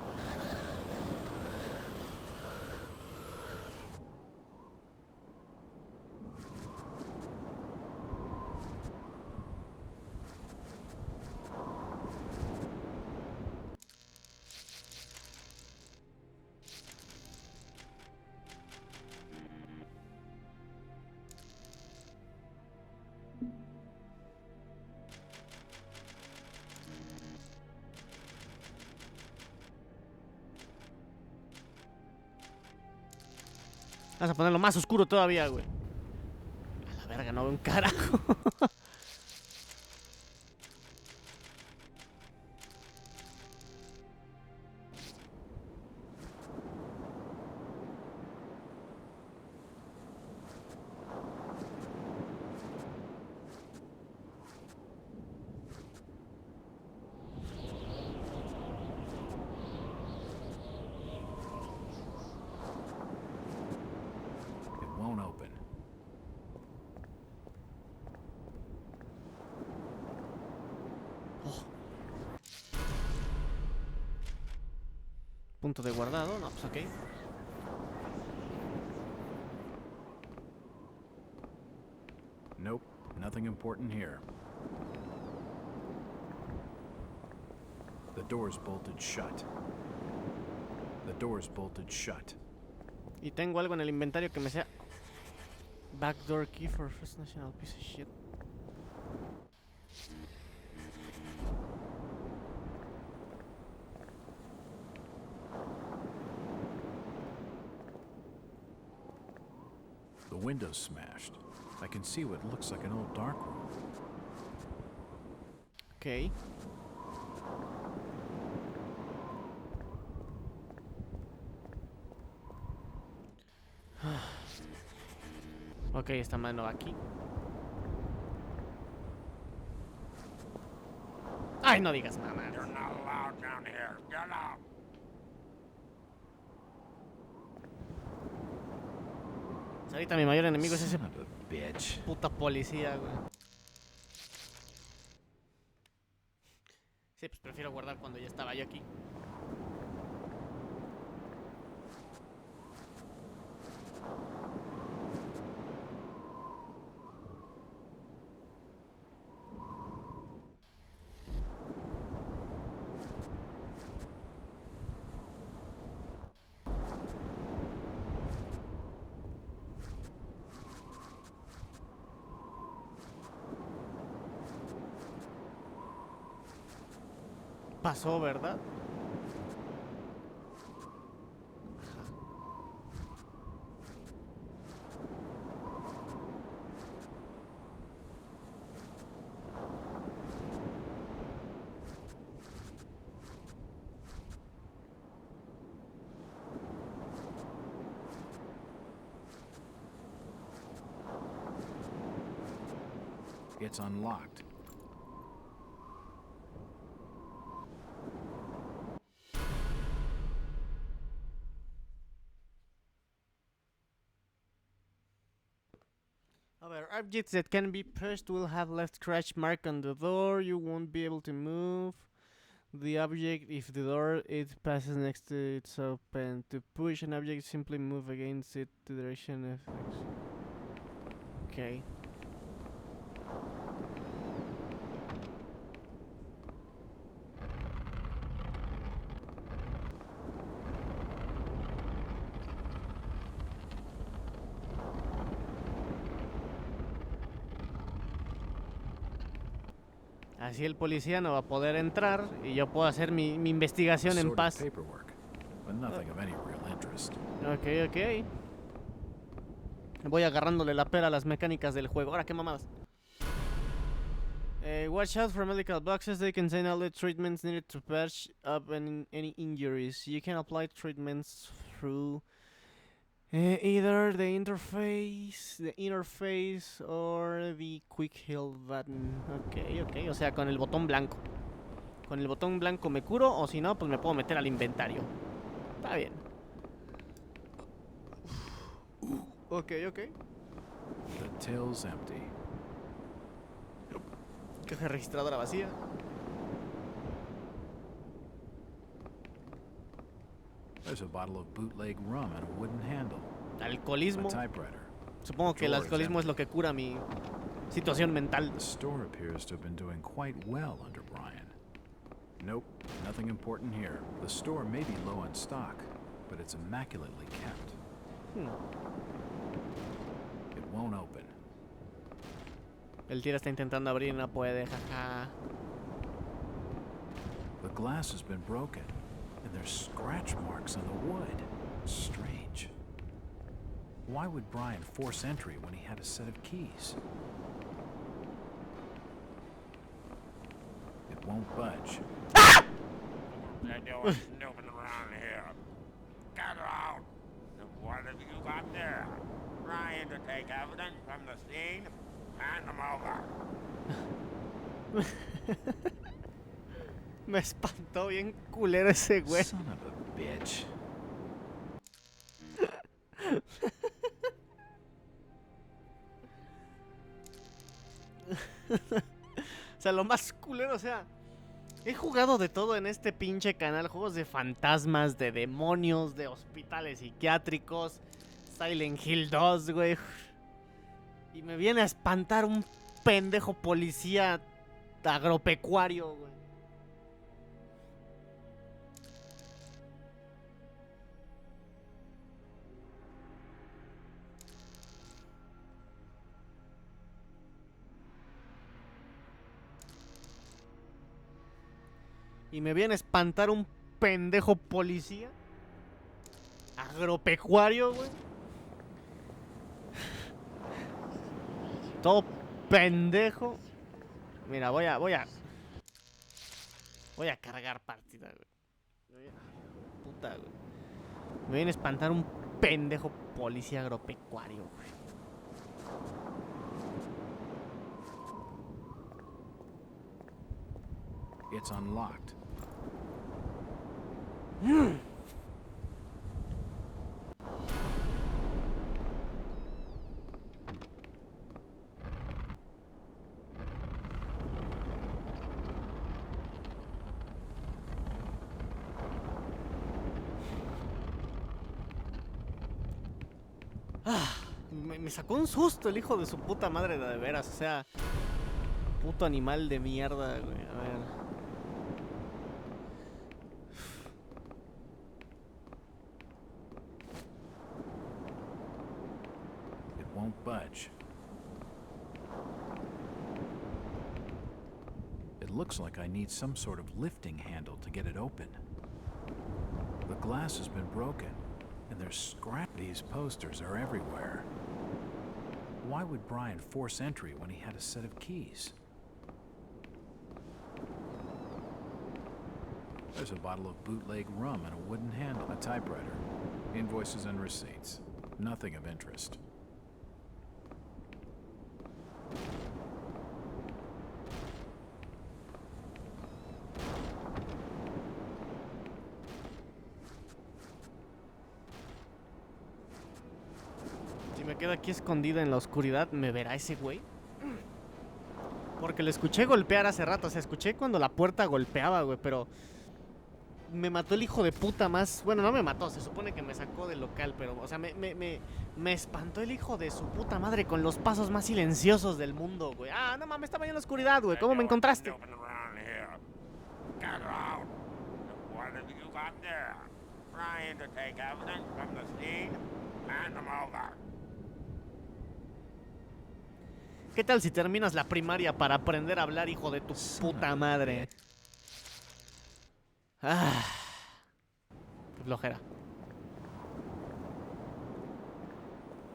Vamos a ponerlo más oscuro todavía, güey. A la verga, no veo un carajo. Won't open. Punto de guardado, no, pues ok. Nope, nothing important here. The door's bolted shut. The door's bolted shut. Y tengo algo en el inventario que me sea backdoor key for first national piece of shit. The window's smashed. I can see what looks like an old dark room. Ok. Ok, esta mano va aquí. Ay, no digas mamá. You're not allowed down here. Get out. Ahorita mi mayor enemigo es ese Son of a bitch. puta policía, güey. Sí, pues prefiero guardar cuando ya estaba yo aquí. Pasó, ¿verdad? It's unlocked. Other objects that can be pushed will have left scratch mark on the door. You won't be able to move the object if the door it passes next to it's open. To push an object, simply move against it to the direction of X. Okay. Así el policía no va a poder entrar y yo puedo hacer mi investigación en Sort of paz. paperwork, but nothing of any real interest. Ok, ok. Voy agarrándole la pera a las mecánicas del juego. Ahora, qué mamadas. Watch out for medical boxes. They contain all the treatments needed to patch up any injuries. You can apply treatments through either the interface or the quick heal button. Ok, ok. O sea, con el botón blanco. Con el botón blanco me curo, o si no, pues me puedo meter al inventario. Está bien. Ok, ok. The till's empty. Caja registradora vacía. There's a bottle of bootleg rum and a wooden handle. Alcoholismo. A typewriter. Supongo que el alcoholismo es lo que cura mi situación mental. The store appears to have been doing quite well under Brian. Nope, nothing important here. The store may be low on stock, but it's immaculately kept. It won't open. El tira está intentando abrir y no puede, jaja. The glass has been broken, and there's scratch marks on the wood. Strange. Why would Brian force entry when he had a set of keys? It won't budge. They're doing snooping around here. Get out! What have you got there? Trying to take evidence from the scene? Hand them over. Me espantó bien culero ese güey. Son of a bitch. O sea, lo más culero, o sea, he jugado de todo en este pinche canal. Juegos de fantasmas, de demonios, de hospitales psiquiátricos, Silent Hill 2, güey. Y me viene a espantar un pendejo policía agropecuario, güey. Y me viene a espantar un pendejo policía agropecuario, güey. Todo pendejo. Mira, voy a cargar partida, güey. Puta, güey. Me viene a espantar un pendejo policía agropecuario, güey. It's unlocked. Me sacó un susto el hijo de su puta madre, de veras. O sea, puto animal de mierda, güey. A ver. Won't budge. It looks like I need some sort of lifting handle to get it open. The glass has been broken, and there's scrap. These posters are everywhere. Why would Brian force entry when he had a set of keys? There's a bottle of bootleg rum and a wooden handle, a typewriter, invoices and receipts. Nothing of interest. Si me quedo aquí escondida en la oscuridad, ¿me verá ese güey? Porque le escuché golpear hace rato. O sea, escuché cuando la puerta golpeaba, güey. Pero me mató el hijo de puta más. Bueno, no me mató, se supone que me sacó del local. Pero, o sea, me espantó el hijo de su puta madre con los pasos más silenciosos del mundo, güey. Ah, no mames, estaba yo en la oscuridad, güey. ¿Cómo me encontraste? Get out! What have you got there? Trying to take evidence from the scene? Hand them over. ¿Qué tal si terminas la primaria para aprender a hablar, hijo de tu puta madre? Ah, qué flojera.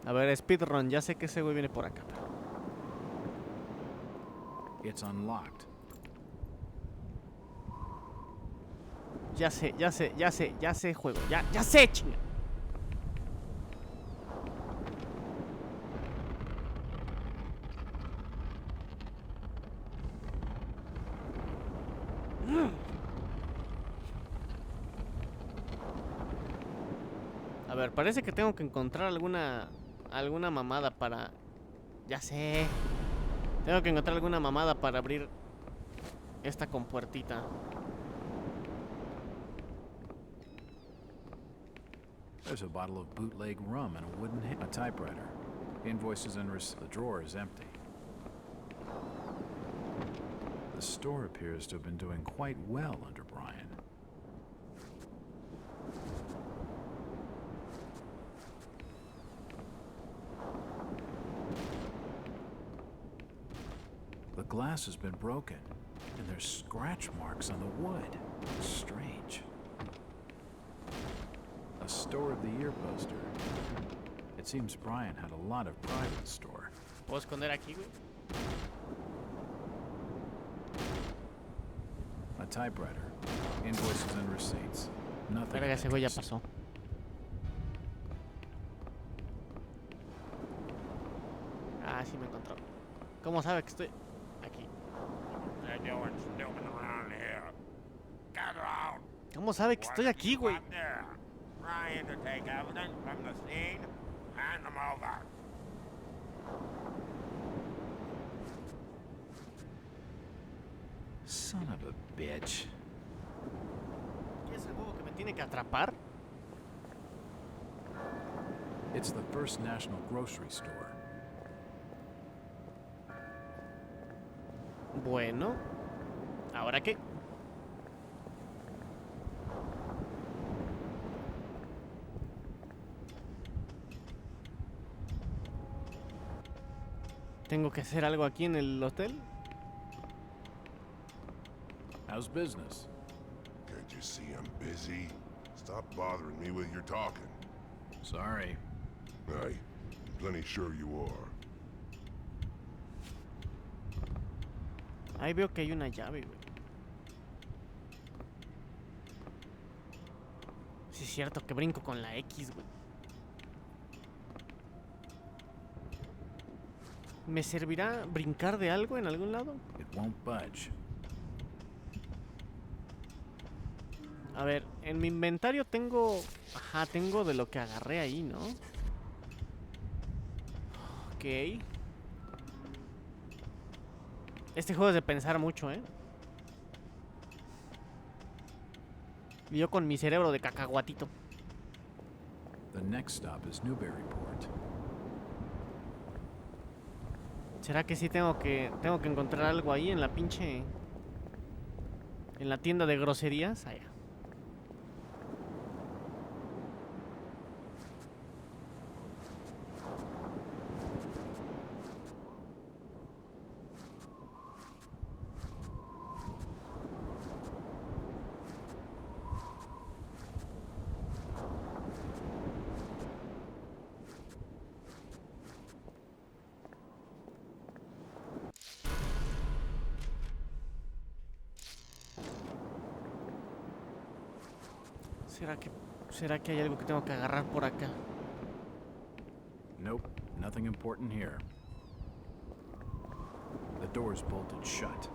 A ver, speedrun, ya sé que ese güey viene por acá. It's unlocked. Ya sé, juego. Ya sé, chinga. A ver, parece que tengo que encontrar alguna mamada para... Ya sé. Tengo que encontrar alguna mamada para abrir esta compuertita. There's a bottle of bootleg rum and a wooden a typewriter. Invoices and the drawer is empty. The store appears to have been doing quite well under Brian. The glass has been broken, and there's scratch marks on the wood. Strange. A Store of the Year poster. It seems Brian had a lot of pride in the store. ¿Puedo esconder aquí, güey? A typewriter, invoices and receipts. Nothing. Verga, of ese güey ya interest. pasó. Ah, sí me encontró. ¿Cómo sabe que estoy aquí? They're doing snooping around here. Get out! ¿Cómo sabe que estoy aquí, güey? What there? Trying to take evidence from the scene? Hand them over. Son of a bitch. ¿Qué es el juego que me tiene que atrapar? It's the First National Grocery Store. Bueno. ¿Ahora qué? ¿Tengo que hacer algo aquí en el hotel? How's business? Can't you see I'm busy? Stop bothering me with your talking. Sorry. I'm plenty sure you are. Ahí veo que hay una llave, güey. Sí es cierto que brinco con la X, güey. ¿Me servirá brincar de algo en algún lado? It won't budge. A ver, en mi inventario tengo... Ajá, tengo de lo que agarré ahí, ¿no? Ok. Este juego es de pensar mucho, ¿eh? Y yo con mi cerebro de cacahuatito. The next stop is Newburyport. ¿Será que sí tengo que encontrar algo ahí en la pinche... en la tienda de groserías? Allá. ¿Será que hay algo que tengo que agarrar por acá? Nope, nothing important here. The door's bolted shut.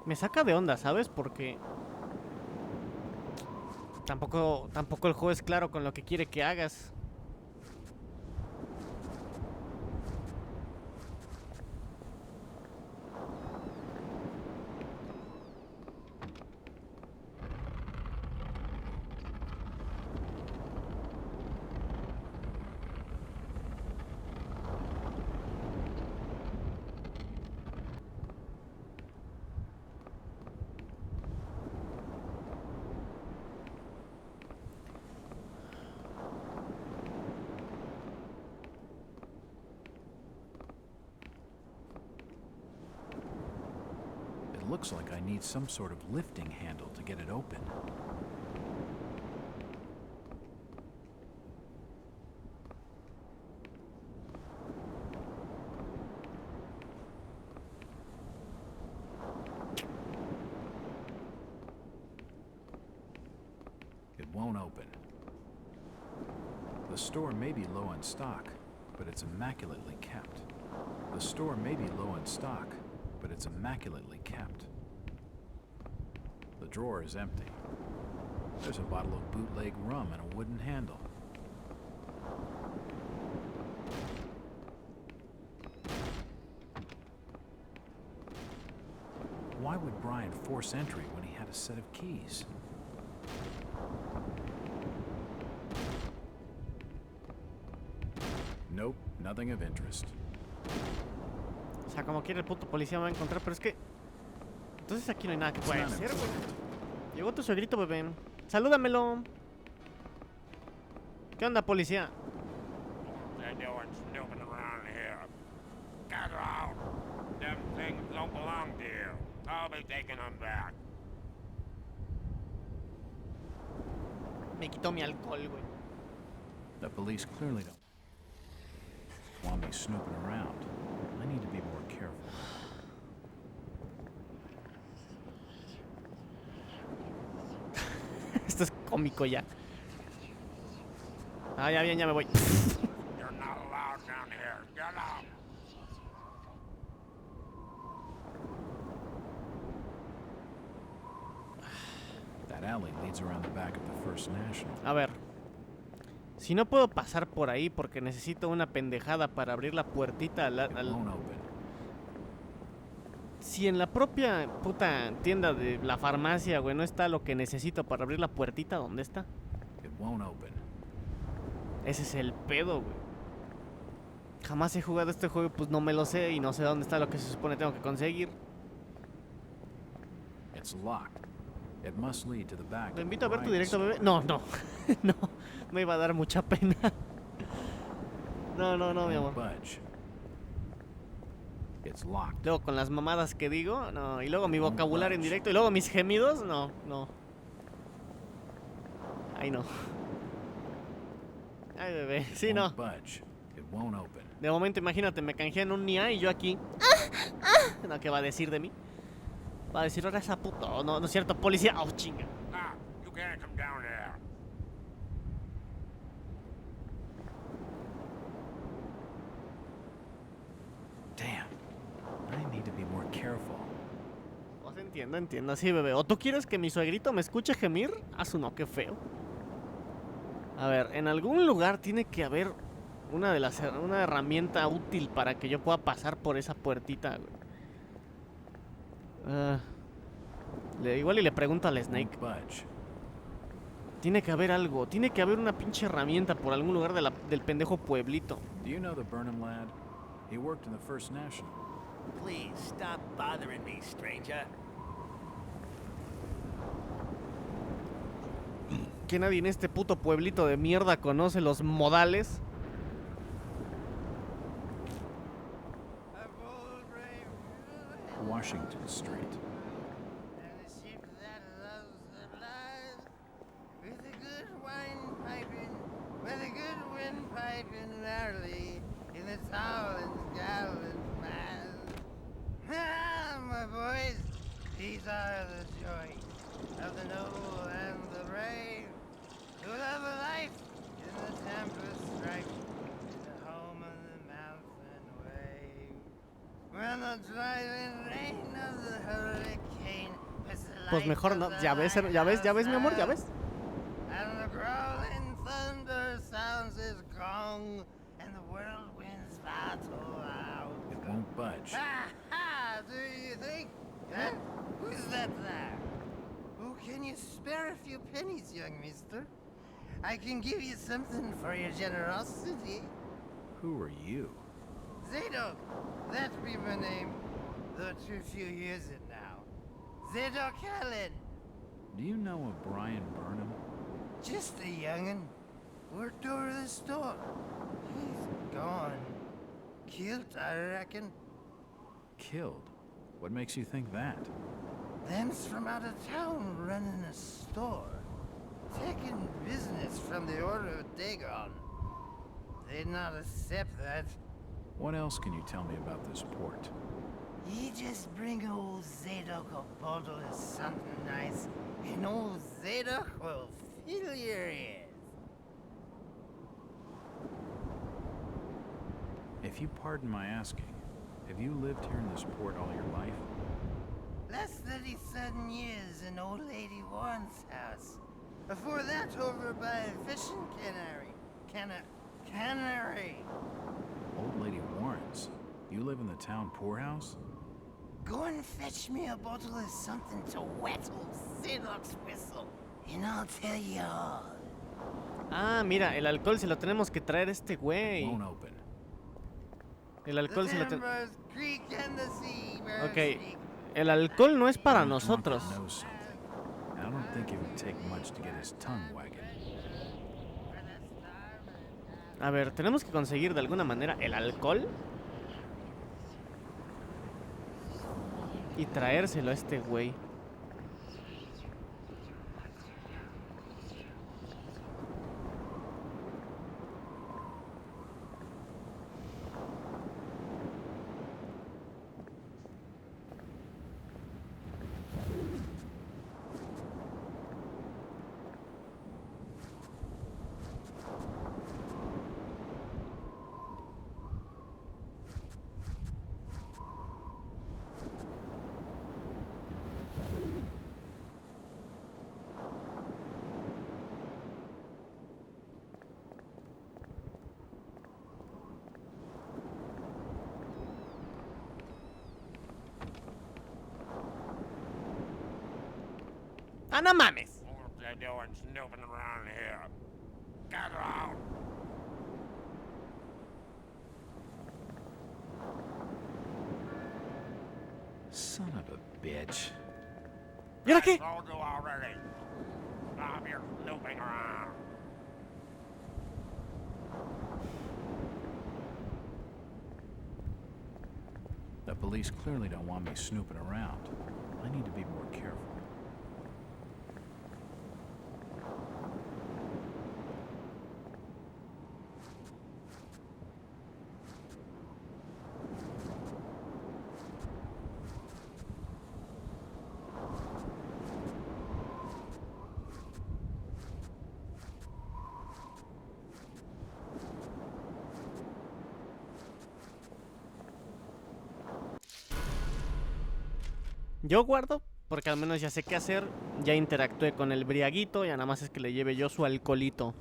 Me saca de onda, ¿sabes? Porque... Tampoco el juego es claro con lo que quiere que hagas. It looks like I need some sort of lifting handle to get it open. It won't open. The store may be low on stock, but it's immaculately kept. The store may be low on stock, but it's immaculately kept. The drawer is empty. There's a bottle of bootleg rum and a wooden handle. Why would Brian force entry when he had a set of keys? Nope, nothing of interest. O sea, como quiera el puto policía me va a encontrar, pero es que... Entonces aquí no hay nada que pueda hacer, güey. Llegó tu suegrito, bebé. Salúdamelo. ¿Qué onda, policía? you doing snooping around here? Get out! Them things don't belong to you. I'll be taking them back. Me quitó mi alcohol, güey. The police clearly don't want me snooping around. I need to be more careful. Esto es cómico ya. Ah, ya bien, ya me voy. You're not allowed down here. Get out! That alley leads around the back of the First National. A ver. Si no puedo pasar por ahí porque necesito una pendejada para abrir la puertita It won't open. Si en la propia puta tienda de la farmacia, güey, no está lo que necesito para abrir la puertita, ¿dónde está? It won't open. Ese es el pedo, güey. Jamás he jugado este juego, pues no me lo sé y no sé dónde está lo que se supone tengo que conseguir. It's locked. It must lead to the back. Lo of invito a ver tu Brian's directo, bebé. store. No, no. No, me iba a dar mucha pena. No, no, no, mi amor. Budge. It's locked. Luego con las mamadas que digo, no. Y luego mi vocabulario en directo y luego mis gemidos, no, no. Ay, no. Ay, bebé, sí, no. Won't budge. It won't open. De momento, imagínate, me canjean un NIA y yo aquí. No, ¿qué va a decir de mí? Va a decir, ahora esa puta. Oh, no, no es cierto, policía. Oh, chinga. Ah, you can't come down there. Damn. I need to be more careful. Pues entiendo, entiendo. Sí, bebé. ¿O tú quieres que mi suegrito me escuche gemir? Ah, su no, qué feo. A ver, en algún lugar tiene que haber una herramienta útil para que yo pueda pasar por esa puertita, güey. Igual y le pregunto al Snake. Won't budge. Tiene que haber algo. Tiene que haber una pinche herramienta por algún lugar del pendejo pueblito. Do you know the Burnham lad? He worked in the First National. Please stop bothering me, stranger. Que nadie en este puto pueblito de mierda conoce los modales. Washington Street. And a ship that loves the light, with a good wine piping, with a good wind piping early, in the towering gallant man. Ah, my boys, these are the joys of the noble and the brave, who love a life in the tempest strife, in the home of the mountain wave. When the driving rain of the hurricane puts the Pues light mejor of no. the Ya ves, mi amor, ya ves. and the growling thunder sounds his gong, and the whirlwinds battle out. It won't budge. Ha ha! Do you think? Huh? Who's that there? Oh, can you spare a few pennies, young mister? I can give you something for your generosity. Who are you? Zadok, that be my name, though too few use it now. Zadok Allen, Do you know a Brian Burnham? just a young'un. Worked over the store. He's gone. Killed, I reckon. Killed? What makes you think that? Them's from out of town running a store. Taking business from the Order of Dagon. They'd not accept that. What else can you tell me about this port? You just bring old Zadok a bottle of something nice, and old Zadok will fill your ears. If you pardon my asking, have you lived here in this port all your life? Last 37 years in old lady Warren's house. Before that, over by fishing cannery. Old Lady Warren's? You live in the town poorhouse? Go and fetch me a bottle of something to wet old Zadok's whistle, and I'll tell you all. Ah, mira, el alcohol se lo tenemos que traer a este güey. Won't open. El alcohol se lo tenemos. Timbers creak and the sea birds Ok, speak. el alcohol no es para Drunk nosotros. knows something. I don't think it would take much to get his tongue wagging. A ver, tenemos que conseguir de alguna manera el alcohol y traérselo a este güey. ¡Ah, no mames! What they doing snooping around here? Get out! Son of a bitch. ¿Y ahora qué? I told you already. Stop your snooping around. The police clearly don't want me snooping around. I need to be more careful. Yo guardo porque al menos ya sé qué hacer. Ya interactué con el briaguito. Ya nada más es que le lleve yo su alcoholito.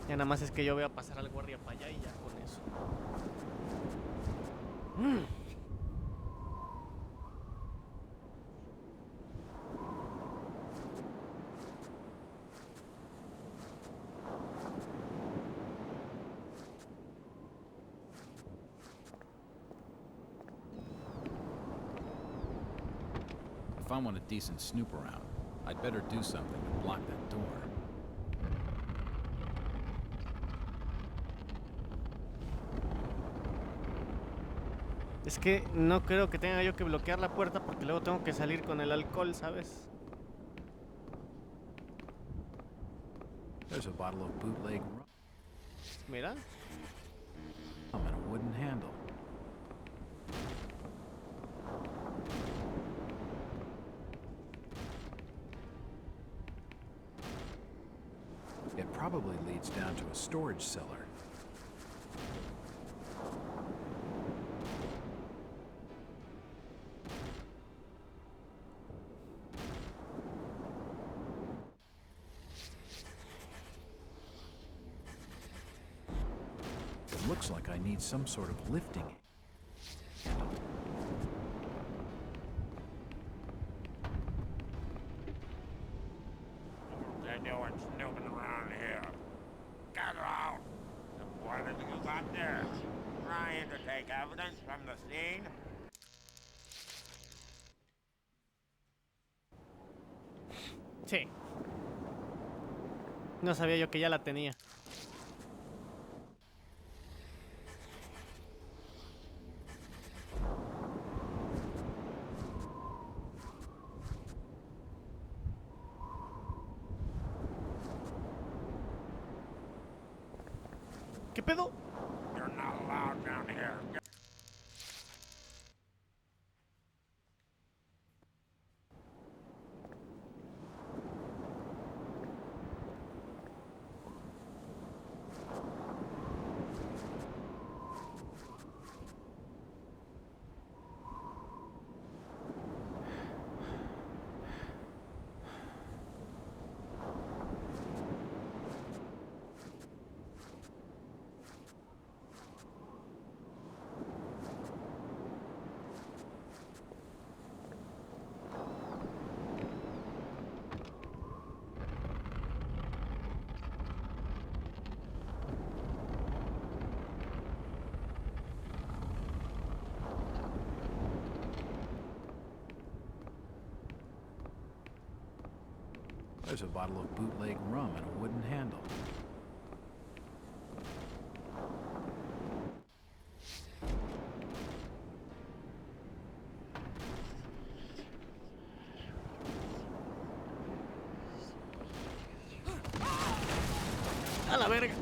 Ya nada más es que yo voy a pasar al guardia para allá y ya con eso. If I want a decent snoop around, I'd better do something to block that door. Es que no creo que tenga yo que bloquear la puerta porque luego tengo que salir con el alcohol, ¿sabes? There's a bottle of bootleg rum Mira. and a wooden handle. It probably leads down to a storage cellar. It looks like I need some sort of lifting. What they doing snooping around here? Get out! What have you got there? Trying to take evidence from the scene? Sí. No sabía yo que ya la tenía. ¿Qué pedo? You're not allowed down here. There's a bottle of bootleg rum and a wooden handle. A la verga.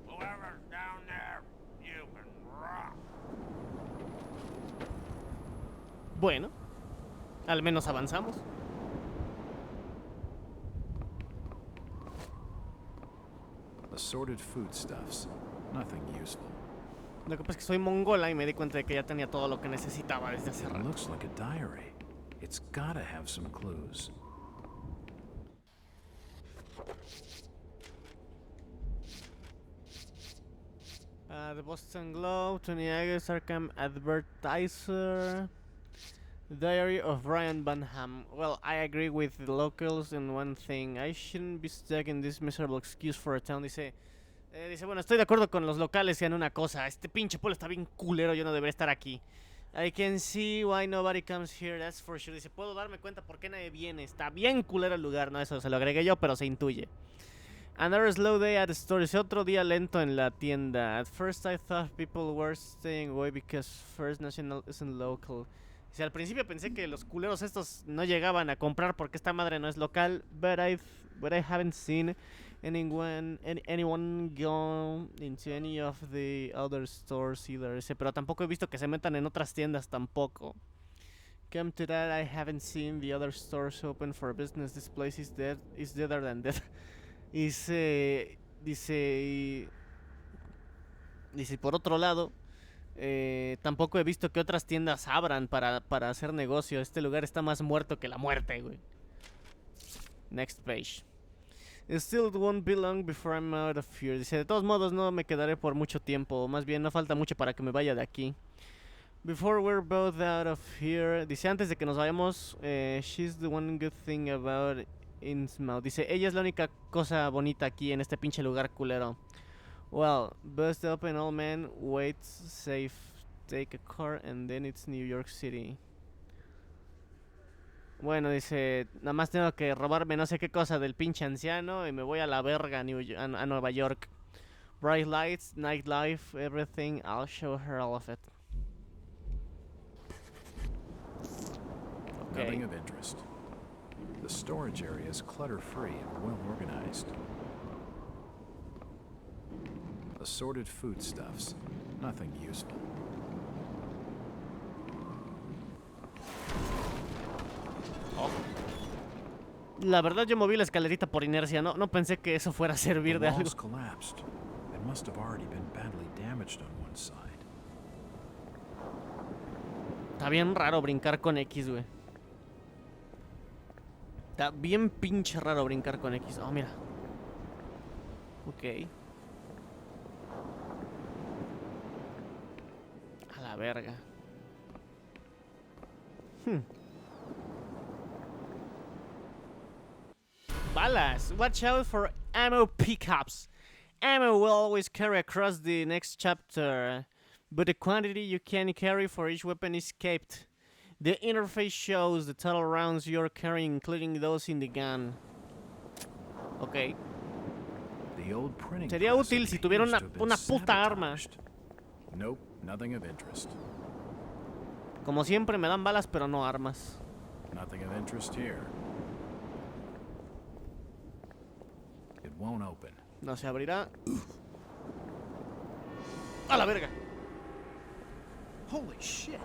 Whoever's down there, you can rock. Bueno, al menos avanzamos. Assorted foodstuffs. Nothing useful. Lo que pasa es que soy mongola y me di cuenta de que ya tenía todo lo que necesitaba desde hace It rato. looks like a diary. It's gotta have some clues. The Boston Globe, Tony Agnes, Arkham Advertiser, Diary of Brian Bunham. Well, I agree with the locals in one thing. I shouldn't be stuck in this miserable excuse for a town. Dice, bueno, estoy de acuerdo con los locales en una cosa. Este pinche pueblo está bien culero, yo no debería estar aquí. I can see why nobody comes here, that's for sure. Dice, puedo darme cuenta por qué nadie viene. Está bien culero el lugar. No, eso se lo agregué yo, pero se intuye. Another slow day at the store. Dice, otro día lento en la tienda. At first I thought people were staying away because First National isn't local. Dice, al principio pensé que los culeros estos no llegaban a comprar porque esta madre no es local. But I haven't seen anyone go into any of the other stores either. Dice, pero tampoco he visto que se metan en otras tiendas tampoco. Come to that, I haven't seen the other stores open for business. This place is deader than dead. Dice, por otro lado, tampoco he visto que otras tiendas abran para hacer negocio. Este lugar está más muerto que la muerte, güey. Next page. Still it won't be long before I'm out of here. Dice, de todos modos no me quedaré por mucho tiempo. Más bien no falta mucho para que me vaya de aquí. Before we're both out of here. Dice, antes de que nos vayamos, she's the one good thing about Innsmouth. Dice, ella es la única cosa bonita aquí en este pinche lugar culero. Well, bust open all men, wait safe, take a car and then it's New York City. Bueno, dice, nada más tengo que robarme no sé qué cosa del pinche anciano y me voy a la verga a Nueva York. Bright lights, nightlife, everything, I'll show her all of it. Okay. Nothing of interest. The storage area is clutter-free and well organized. Assorted foodstuffs. Nothing useful. La verdad yo moví la escalerita por inercia, no pensé que eso fuera a servir de The algo. walls collapsed. They must have already been badly damaged on one side. Está bien raro brincar con X, güey. Está bien pinche raro brincar con X. Oh, mira. Ok. A la verga. Balas. Watch out for ammo pickups. Ammo will always carry across the next chapter, but the quantity you can carry for each weapon is capped. The interface shows the total rounds you're carrying, including those in the gun. Ok. The old printing Sería press útil si appears tuviera to have been una puta arma. sabotaged. Nope, nothing of interest. Como siempre me dan balas, pero no armas. Nothing of interest here. It won't open. No se abrirá. ¡A la verga! Holy shit!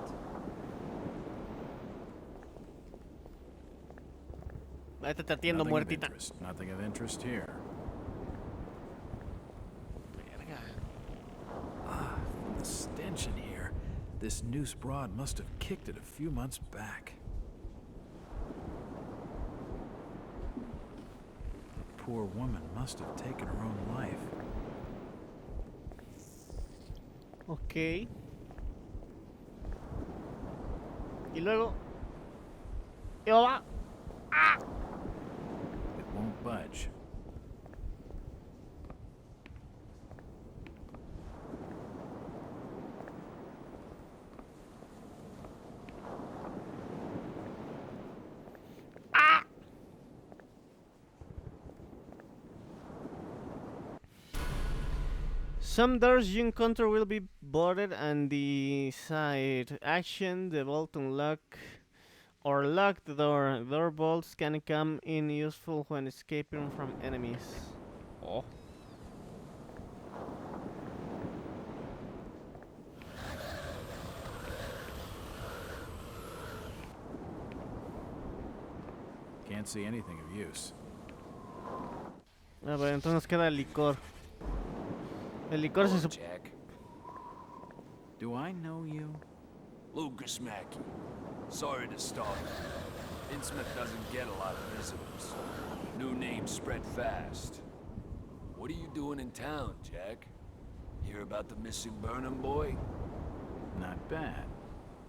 Ahorita te atiendo, Nothing of muertita. interest. Nothing of interest here. Verga. The stench in here. This noose broad must have kicked it a few months back. The poor woman must have taken her own life. Ok. Y luego... ¡Ah! It won't budge. Some doors you encounter will be boarded and decide. Action, the bolt unlock or lock the door. Door bolts can come in useful when escaping from enemies. Oh. Can't see anything of use. A ver, entonces nos queda el licor. El licor se Jack. Do I know you? Lucas Mackey. Sorry to start. Innsmouth doesn't get a lot of visitors. New names spread fast. What are you doing in town, Jack? Hear about the missing Burnham boy? Not bad.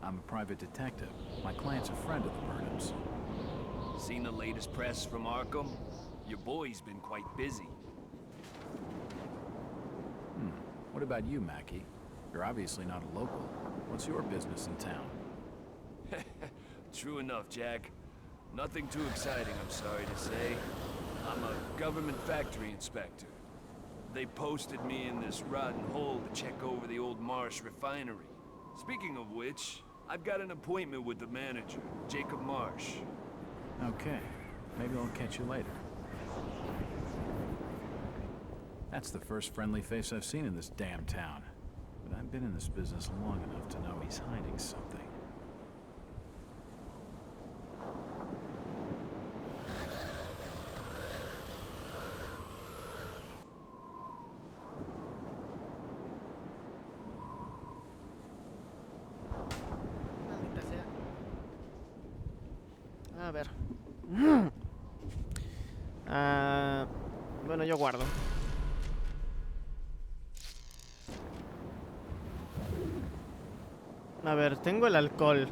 I'm a private detective. My client's a friend of the Burnhams. Seen the latest press from Arkham? Your boy's been quite busy. What about you, Mackie? You're obviously not a local. What's your business in town? True enough, Jack. Nothing too exciting, I'm sorry to say. I'm a government factory inspector. They posted me in this rotten hole to check over the old Marsh refinery. Speaking of which, I've got an appointment with the manager, Jacob Marsh. Okay. Maybe I'll catch you later. That's the first friendly face I've seen in this damn town. But I've been in this business long enough to know he's hiding something. Maldita sea. A ver. Bueno, yo guardo. A ver, tengo el alcohol.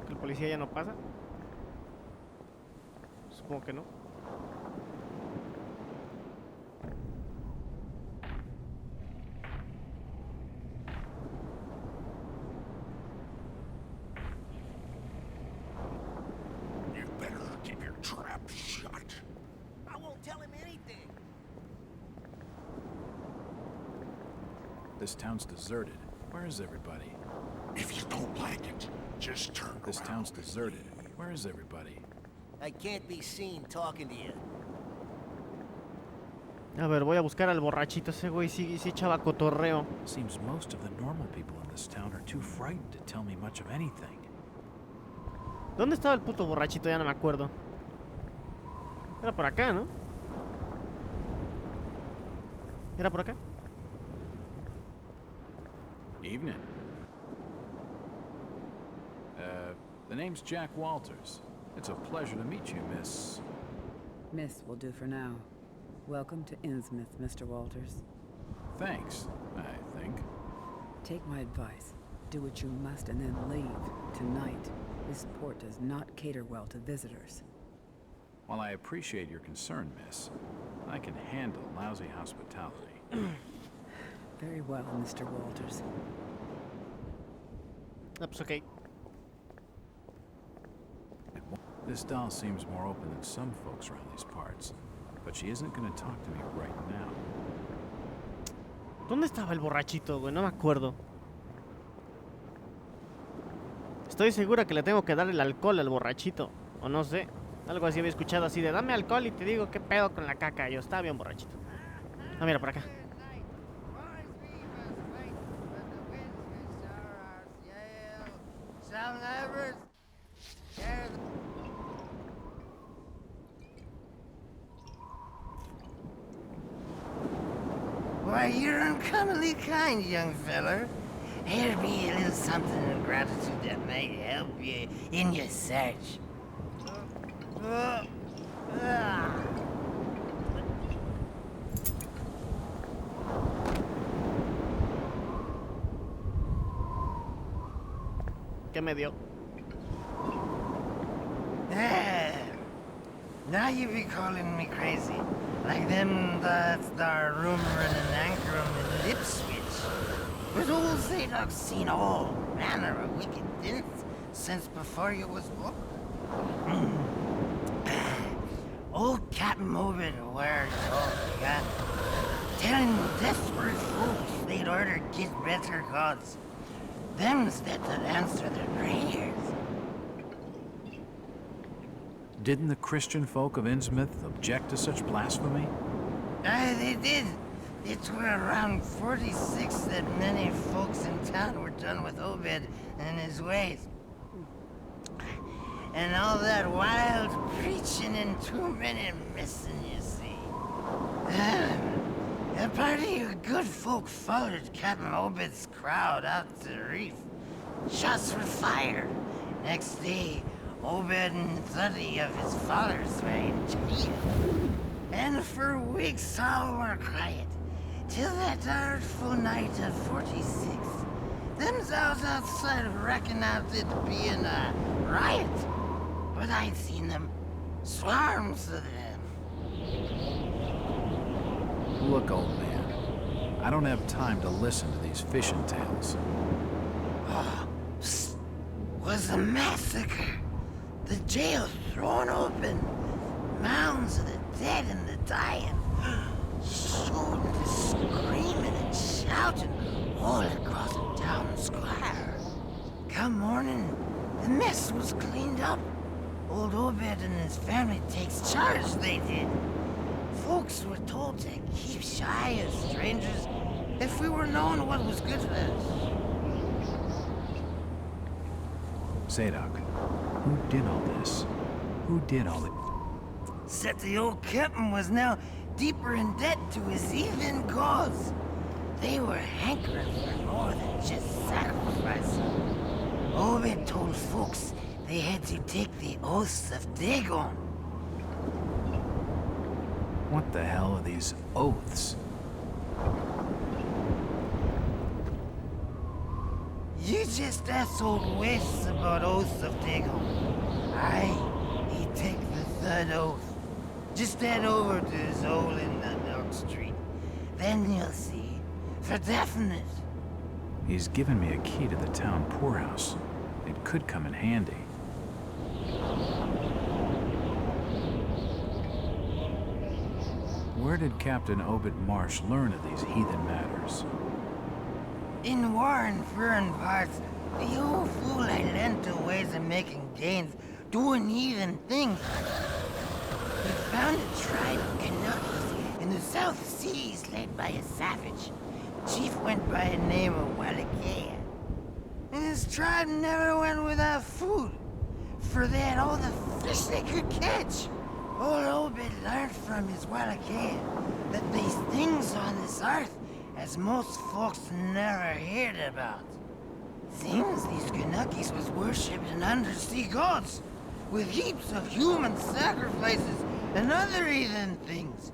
¿El policía ya no pasa? Supongo que no. This town's deserted. Where is everybody? If you don't like it, just turn This around. town's deserted. Where is everybody? I can't be seen talking to you. A ver, voy a buscar al borrachito. Ese güey sí echaba cotorreo. Seems most of the normal people in this town are too frightened to tell me much of anything. ¿Dónde estaba el puto borrachito? Ya no me acuerdo. Era por acá, ¿no? ¿Era por acá? Evening. The name's Jack Walters. It's a pleasure to meet you, Miss... Miss will do for now. Welcome to Innsmouth, Mr. Walters. Thanks, I think. Take my advice. Do what you must and then leave. Tonight, this port does not cater well to visitors. While I appreciate your concern, Miss, I can handle lousy hospitality. Very well, Mr. Walters. That's okay. This doll seems more open than some folks around these parts, but she isn't going to talk to me right now. ¿Dónde estaba el borrachito, güey? No me acuerdo. Estoy segura que le tengo que dar el alcohol al borrachito. O no sé. Algo así había escuchado así de dame alcohol y te digo qué pedo con la caca. Yo estaba bien borrachito. Ah, mira, por acá. Why, you're uncommonly kind, young feller. Here be a little something of gratitude that might help you in your search. ¿Qué me dio? Now you be calling me crazy. Like them that's there rumouring and anchoring in Ipswich. But old Zadok's seen all manner of wicked things since before you was born. Old Captain Obed where you all got, telling desperate folks they'd order get better gods. Them's that would answer their prayers. Didn't the Christian folk of Innsmouth object to such blasphemy? Aye, they did. It were around 46 that many folks in town were done with Obed and his ways. And all that wild preaching and too many missing, you see. A party of good folk followed Captain Obed's crowd out to the reef. Shots were fired. Next day, Obed and 30 of his followers were in jail. And for weeks all were quiet, till that artful night of 46. Them's out outside reckon out it being a riot. But I'd seen them, swarms of them. Look, old man, I don't have time to listen to these fishing tales. Oh, was a massacre. The jail thrown open. Mounds of the dead and the dying. Shooting, screaming and shouting all across the town square. Come morning, the mess was cleaned up. Old Obed and his family takes charge, they did. Folks were told to keep shy of strangers if we were knowing what was good for us. Zadok, who did all this? Who did all it? Said the old captain was now deeper in debt to his heathen gods. They were hankering for more than just sacrifice. Obed told folks they had to take the oaths of Dagon. What the hell are these oaths? You just asked old Wes about oaths of Dagon. Aye, he take the third oath. Just head over to his hole in the North Street. Then you'll see, for definite. He's given me a key to the town poorhouse. It could come in handy. Where did Captain Obed Marsh learn of these heathen matters? In war and foreign parts, the old fool I learned to ways of making gains, doing heathen things. He found a tribe of Canucks in the South Seas led by a savage. Chief went by the name of Wallachia. And his tribe never went without food, for they had all the fish they could catch. Old Obed learned from his Wallachia that these things on this earth as most folks never heard about. Seems these Canuckies was worshipped in undersea gods, with heaps of human sacrifices and other heathen things.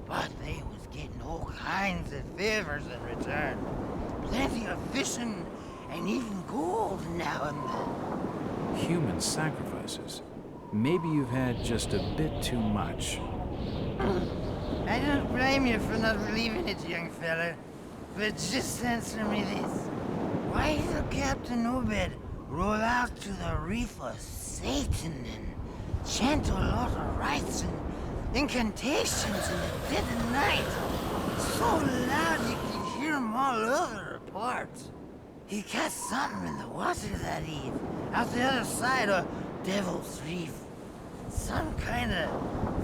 But they was getting all kinds of favors in return. Plenty of fishing and even gold now and then. Human sacrifices? Maybe you've had just a bit too much. I don't blame you for not believing it, young fella. But just answer me this. Why did Captain Obed roll out to the reef of Satan and chant a lot of rites and incantations in the dead of night? So loud you could hear him all over the port. He cast something in the water that eve, out the other side of Devil's Reef. Some kind of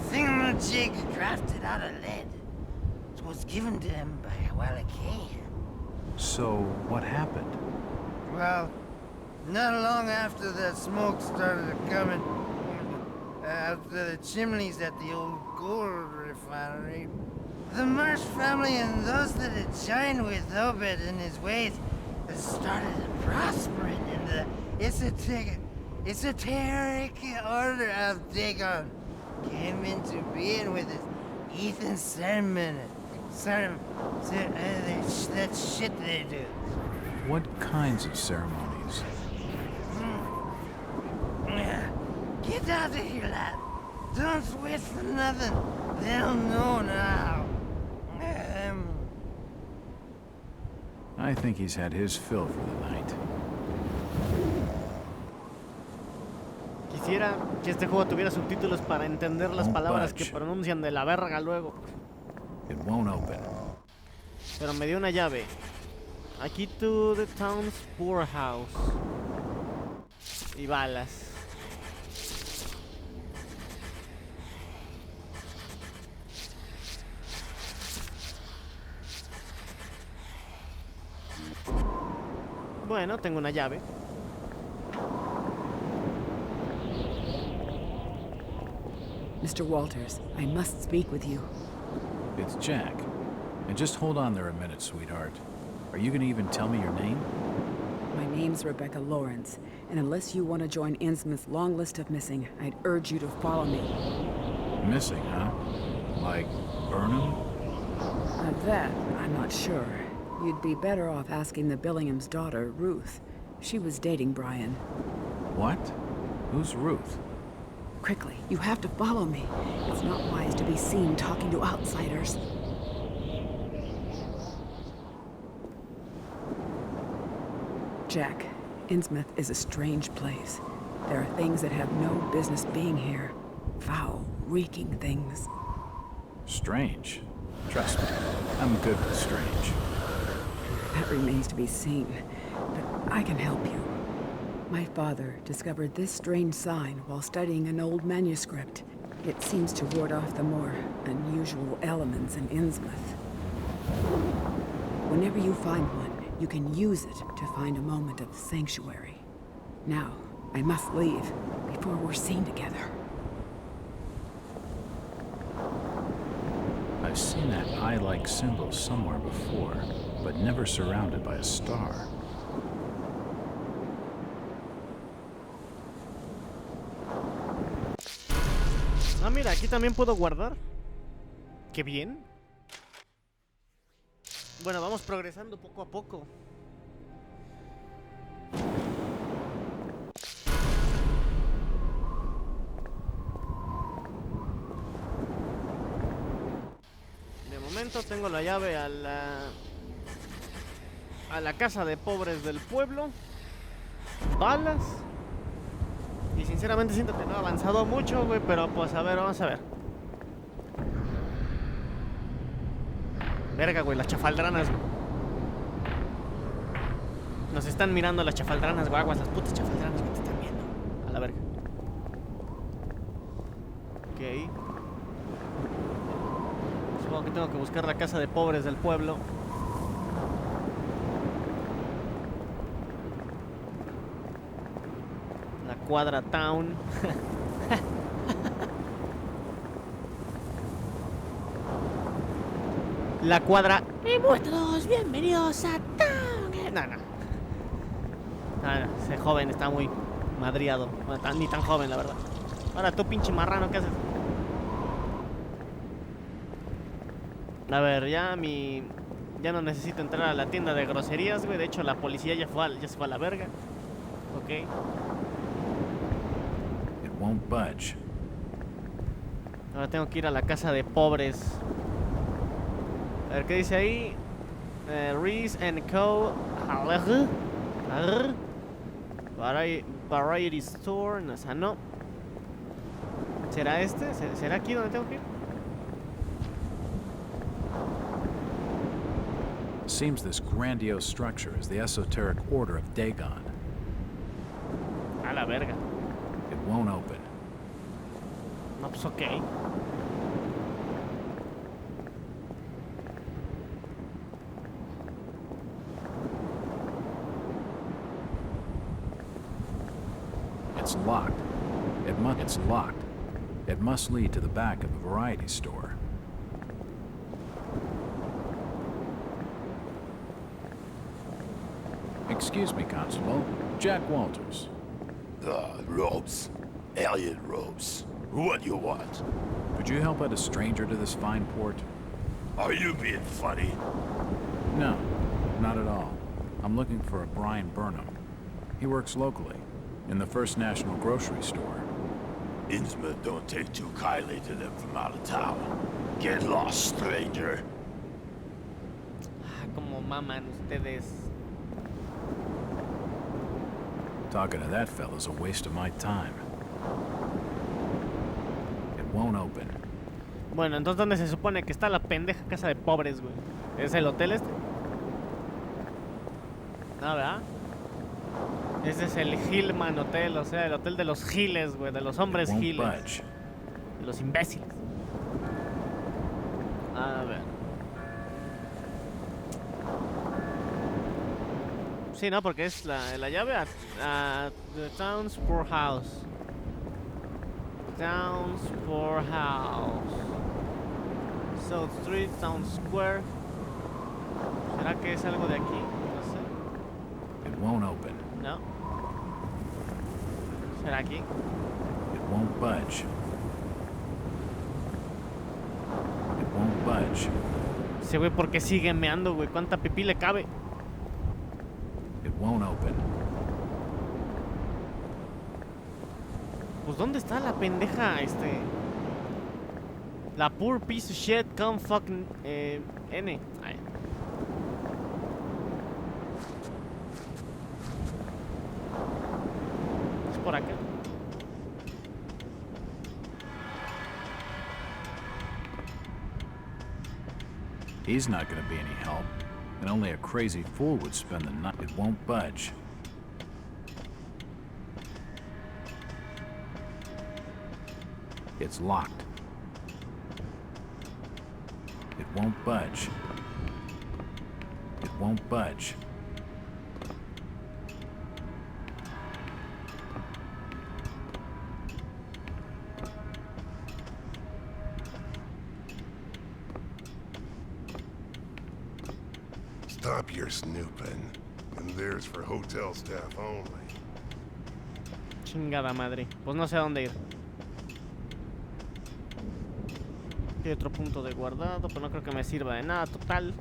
thingamajig crafted out of lead. It was given to him by Wallachia. So, what happened? Well, not long after that smoke started coming out of the chimneys at the old gold refinery, the Marsh family and those that had joined with Obed and his ways started prospering in the esoteric order of Dagon. Came into being with his heathen ceremony. That shit they do. What kinds of ceremonies? Get out of here, lad. Don't wait for nothing. They'll know now. I think he's had his fill for the night. Quisiera que este juego tuviera subtítulos para entender las palabras que pronuncian de la verga luego. It won't open. Pero me dio una llave. Aquí to the town's poorhouse. Y balas. Bueno, tengo una llave. Mr. Walters, I must speak with you. It's Jack. And just hold on there a minute, sweetheart. Are you gonna even tell me your name? My name's Rebecca Lawrence, and unless you want to join Innsmouth's long list of missing, I'd urge you to follow me. Missing, huh? Like Burnham? Of that, I'm not sure. You'd be better off asking the Billingham's daughter, Ruth. She was dating Brian. What? Who's Ruth? Quickly, you have to follow me. It's not wise to be seen talking to outsiders. Jack, Innsmouth is a strange place. There are things that have no business being here. Foul, reeking things. Strange. Trust me, I'm good with strange. That remains to be seen, but I can help you. My father discovered this strange sign while studying an old manuscript. It seems to ward off the more unusual elements in Innsmouth. Whenever you find one, you can use it to find a moment of sanctuary. Now, I must leave before we're seen together. I've seen that eye-like symbol somewhere before, but never surrounded by a star. Ah, mira, aquí también puedo guardar. Qué bien. Bueno, vamos progresando poco a poco. De momento tengo la llave a la casa de pobres del pueblo. Balas. Y sinceramente siento que no he avanzado mucho, güey, pero pues a ver, vamos a ver. Verga, güey, las chafaldranas, güey. Nos están mirando las chafaldranas, guaguas, las putas chafaldranas que te están viendo. A la verga. Ok. Supongo que tengo que buscar la casa de pobres del pueblo. La cuadra town. La cuadra. ¡Y todos bienvenidos a Town! No, no. Ese joven está muy madriado. Bueno, ni tan joven, la verdad. Ahora tú, pinche marrano, ¿qué haces? A ver, ya no necesito entrar a la tienda de groserías, güey. De hecho, la policía ya se fue a la verga. Ok. It won't budge. Ahora tengo que ir a la casa de pobres. A ver, ¿qué dice ahí? Reese and Co. Variety Store. No, o sea, no. ¿Será este? ¿Será aquí donde tengo que ir? Seems this grandiose structure is the esoteric order of Dagon. A la verga. It won't open. No, pues ok. It's locked. It's locked. It must lead to the back of a variety store. Excuse me, Constable. Jack Walters. Robes. Alien robes. What do you want? Could you help out a stranger to this fine port? Are you being funny? No, not at all. I'm looking for a Brian Burnham. He works locally, in the First National Grocery Store. Innsmouth don't take too kindly to them from out of town. Get lost, stranger. Como maman ustedes. Talking to that fella's a waste of my time. It won't open. Bueno, entonces ¿dónde se supone que está la pendeja casa de pobres, güey? ¿Es el hotel este? No, ¿verdad? Ese es el Hillman Hotel, o sea, el hotel de los giles, güey, de los hombres giles. De los imbéciles. A ver. Sí, no, porque es la llave a the Town's Poorhouse. Town's Poorhouse. South Street, Town Square. ¿Será que es algo de aquí? No sé. It won't open. No. ¿Será aquí? It won't budge. It won't budge. Ese güey, ¿por qué sigue meando, güey? ¿Cuánta pipí le cabe? It won't open. Pues ¿dónde está la pendeja, la poor piece of shit, come fucking N. Ay. Es por acá. He's not gonna be any help. And only a crazy fool would spend the night. It won't budge. It's locked. It won't budge. It won't budge. Stop your snooping. And there's for hotel staff only. Chingada madre. Pues no sé a dónde ir. Aquí hay otro punto de guardado, pero no creo que me sirva de nada, total.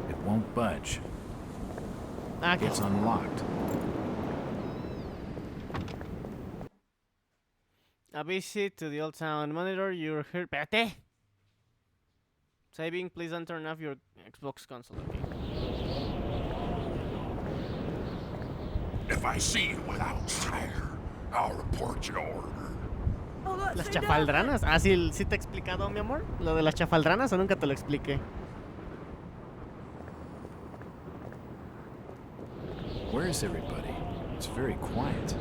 It won't budge. Ah, aquí. It's unlocked. A visit to the old town. Monitor your here. Espérate. Saving, please don't turn off your Xbox console. Okay. If I see you without fire, I'll report your order. ¿Las chafaldranas? Ah, sí, sí te he explicado, mi amor. ¿Lo de las chafaldranas o nunca te lo expliqué? Where is everybody? It's very quiet.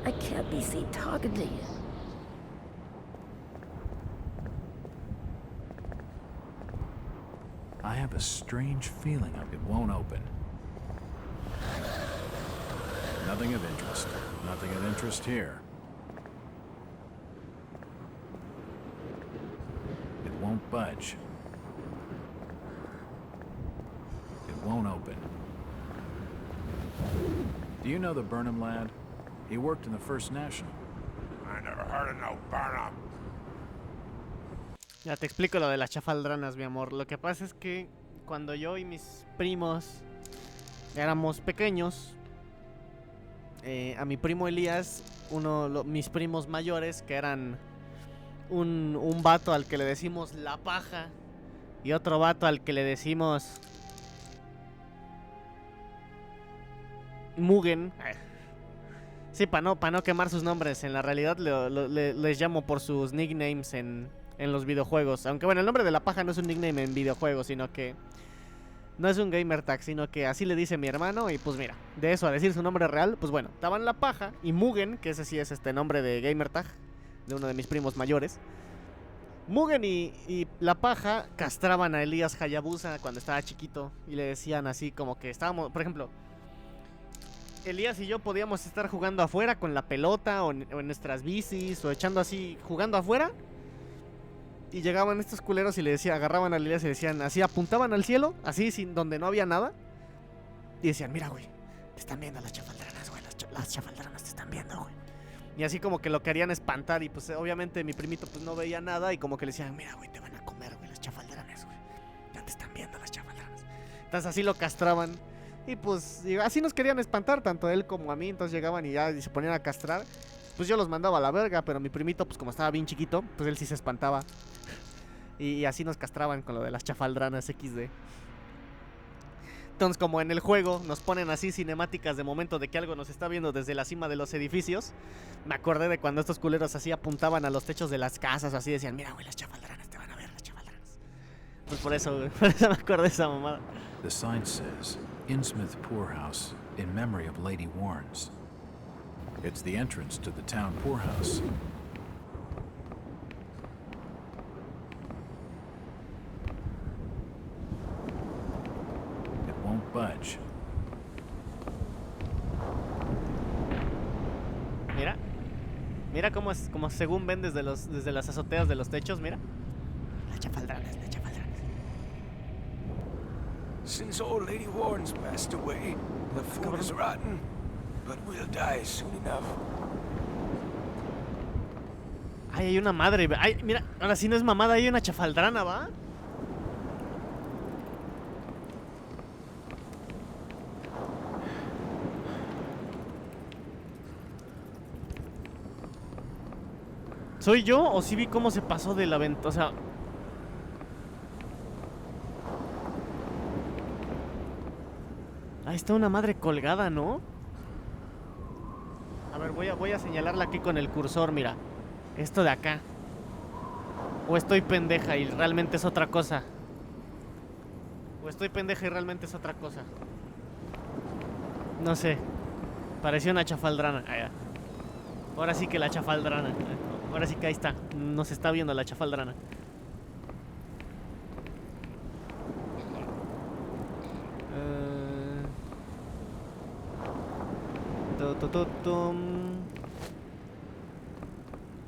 I can't be seen talking to you. I have a strange feeling it won't open. Nothing of interest. Nothing of interest here. It won't budge. It won't open. Do you know the Burnham lad? He worked in the First National. I never heard of no Burnham. Ya te explico lo de las chafaldranas, mi amor. Lo que pasa es que cuando yo y mis primos éramos pequeños, a mi primo Elías, mis primos mayores, que eran un vato al que le decimos la paja y otro vato al que le decimos Mugen. Sí, para no quemar sus nombres. En la realidad les llamo por sus nicknames en los videojuegos. Aunque bueno, el nombre de la paja no es un nickname en videojuegos, sino que no es un gamer tag, sino que así le dice mi hermano. Y pues mira, de eso a decir su nombre real, pues bueno, estaban la paja y Mugen, que ese sí es nombre de gamer tag de uno de mis primos mayores. Mugen y la paja castraban a Elías Hayabusa cuando estaba chiquito y le decían así como que estábamos, por ejemplo, Elías y yo podíamos estar jugando afuera con la pelota o en nuestras bicis o echando así, jugando afuera. Y llegaban estos culeros y le decían, agarraban a Elías y decían, así apuntaban al cielo, así sin donde no había nada. Y decían, mira, güey, te están viendo las chafaldranas, güey, las chafaldranas te están viendo, güey. Y así como que lo querían espantar y pues obviamente mi primito pues no veía nada y como que le decían, mira, güey, te van a comer, güey, las chafaldranas, güey. Ya te están viendo las chafaldranas. Entonces así lo castraban Y pues así nos querían espantar, tanto él como a mí. Entonces llegaban y ya se ponían a castrar. Pues yo los mandaba a la verga, pero mi primito, pues como estaba bien chiquito, pues él sí se espantaba. Y así nos castraban con lo de las chafaldranas XD. Entonces, como en el juego nos ponen así cinemáticas de momento de que algo nos está viendo desde la cima de los edificios, me acordé de cuando estos culeros así apuntaban a los techos de las casas, así decían, mira, güey, las chafaldranas, te van a ver, las chafaldranas. Pues por eso, güey, por eso me acuerdo de esa mamada. The sign says, Innsmouth Poorhouse, in memory of Lady Warrens. It's the entrance to the town poorhouse. It won't budge. Mira. Mira cómo es, como según ven desde las azoteas de los techos, mira. Las chafaldranas, las chafaldranas. Since old Lady Warren's passed away, the food is rotten, but we'll die soon enough. Ay, hay una madre. Ay, mira, ahora sí no es mamada, hay una chafaldrana, ¿va? ¿Soy yo o sí vi cómo se pasó de la ventana? O sea... Ahí está una madre colgada, ¿no? A ver, voy a señalarla aquí con el cursor, mira. Esto de acá. O estoy pendeja y realmente es otra cosa. O estoy pendeja y realmente es otra cosa. No sé. Pareció una chafaldrana. Ahora sí que la chafaldrana. Ahora sí que ahí está. Nos está viendo la chafaldrana.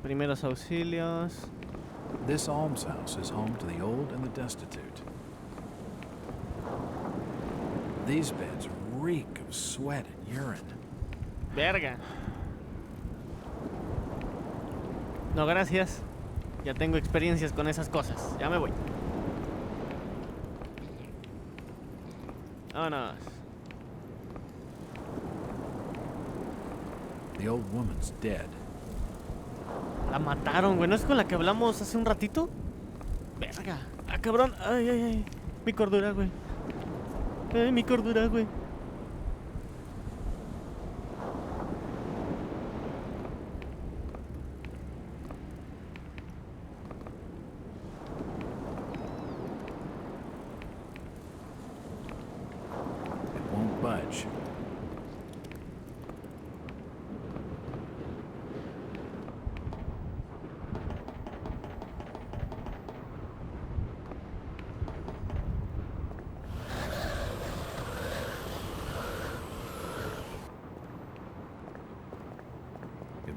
Primeros auxilios. This almshouse is home to the old and the destitute. These beds reek of sweat and urine. Verga. No, gracias. Ya tengo experiencias con esas cosas. Ya me voy. Vámonos. The old woman's dead. La mataron, güey. ¿No es con la que hablamos hace un ratito? Verga. Ah, cabrón. Ay, ay, ay. Mi cordura, güey. Ay, mi cordura, güey. It won't budge.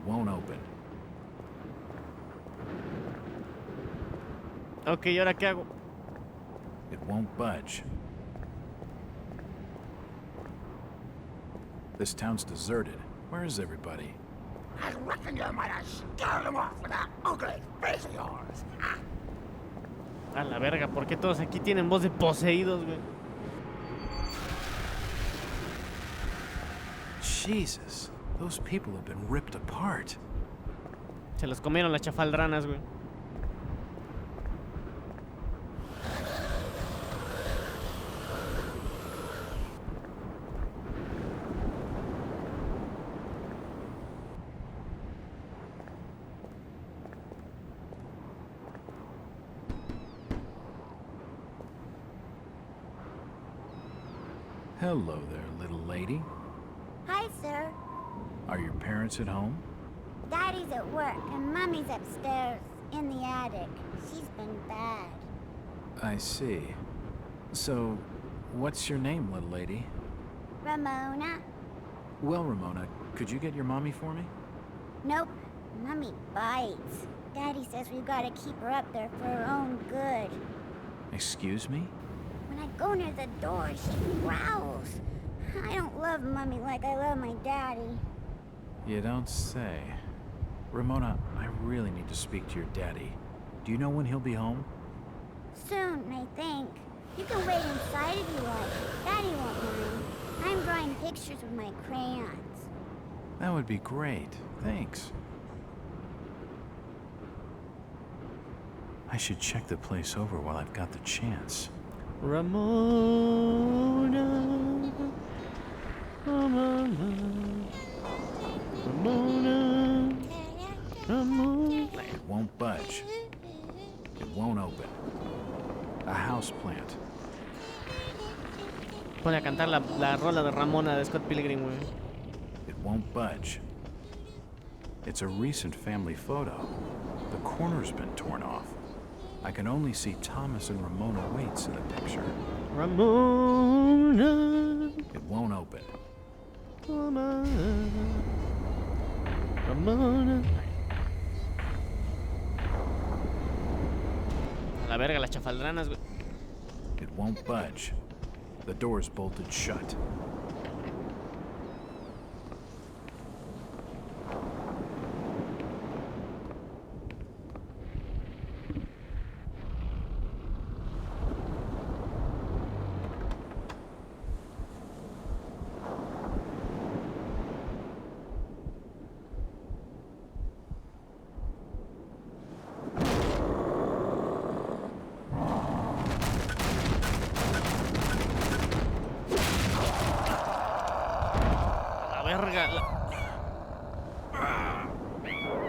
Won't open. Ok, ¿y ahora qué hago? It won't budge. This town's deserted. Where is everybody? I reckon you might have scared them off with that ugly face of yours. A la verga, ¿por qué todos aquí tienen voz de poseídos, güey? Jesus, those people have been ripped apart. Se los comieron las chafaldranas, güey. Hello there, little lady. Hi, sir. Are your parents at home? Daddy's at work and Mommy's upstairs in the attic. She's been bad. I see. So, what's your name, little lady? Ramona? Well, Ramona, could you get your mommy for me? Nope. Mommy bites. Daddy says we've got to keep her up there for her own good. Excuse me? When I go near the door, she growls. I don't love Mommy like I love my daddy. You don't say. Ramona, I really need to speak to your daddy. Do you know when he'll be home? Soon, I think. You can wait inside if you like. Daddy won't mind. I'm drawing pictures with my crayons. That would be great. Thanks. I should check the place over while I've got the chance. Ramona. Ramona. Ramona. Ramona. It won't budge. It won't open. A houseplant. Pone a cantar la rola de Ramona de Scott Pilgrim, güey. It won't budge. It's a recent family photo. The corner's been torn off. I can only see Thomas and Ramona Waits in the picture. Ramona. It won't open. Ramona. Ramona. A la verga, las chafaldranas, güey. It won't budge. The door's bolted shut.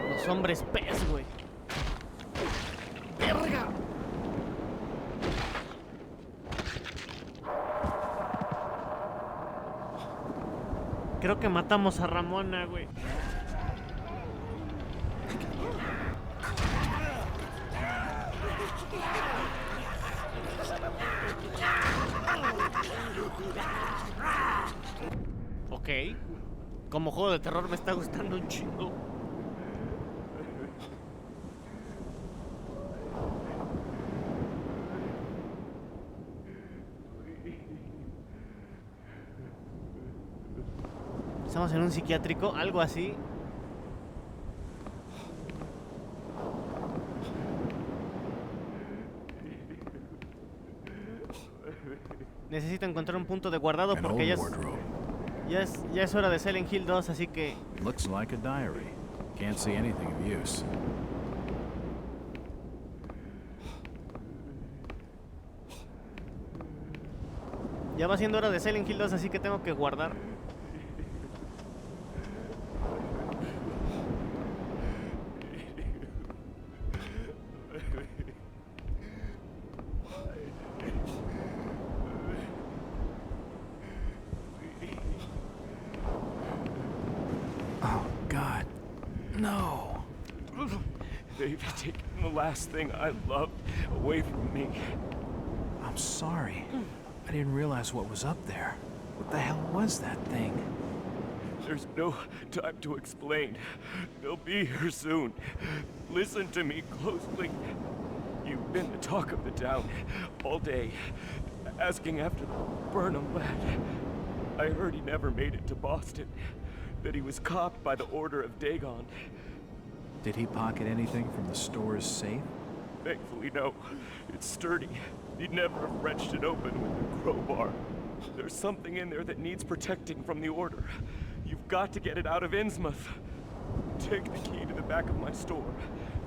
Los hombres pez, güey. Verga. Creo que matamos a Ramona, güey. Ok. Como juego de terror me está gustando un chingo. Estamos en un psiquiátrico, algo así. Necesito encontrar un punto de guardado porque ya es hora de Silent Hill 2, así que... Looks like a diary. Can't see anything of use. Ya va siendo hora de Silent Hill 2, así que tengo que guardar. No. They've taken the last thing I loved away from me. I'm sorry. I didn't realize what was up there. What the hell was that thing? There's no time to explain. They'll be here soon. Listen to me closely. You've been the talk of the town all day, asking after the Burnham lad. I heard he never made it to Boston, that he was copped by the order of Dagon. Did he pocket anything from the store's safe? Thankfully, no. It's sturdy. He'd never have wrenched it open with a crowbar. There's something in there that needs protecting from the order. You've got to get it out of Innsmouth. Take the key to the back of my store.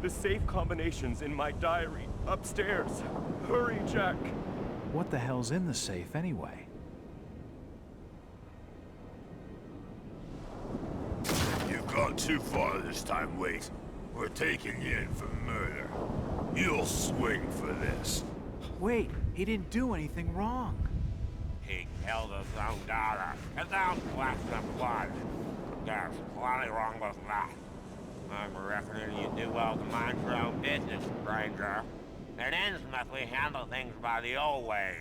The safe combinations in my diary upstairs. Hurry, Jack. What the hell's in the safe anyway? You've gone too far this time, Wait. We're taking you in for murder. You'll swing for this. Wait, he didn't do anything wrong. He killed his own daughter. It don't flesh and blood. There's plenty wrong with that. I'm reckoning you do well to mind your own business, stranger. In Innsmouth, we handle things by the old ways.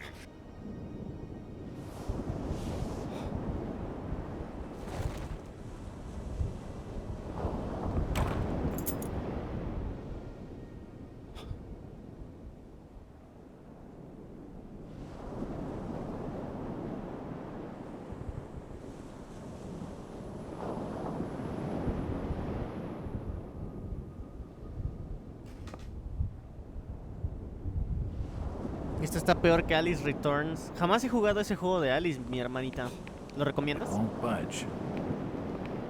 Esto está peor que Alice Returns. Jamás he jugado ese juego de Alice, mi hermanita. ¿Lo recomiendas? It won't budge.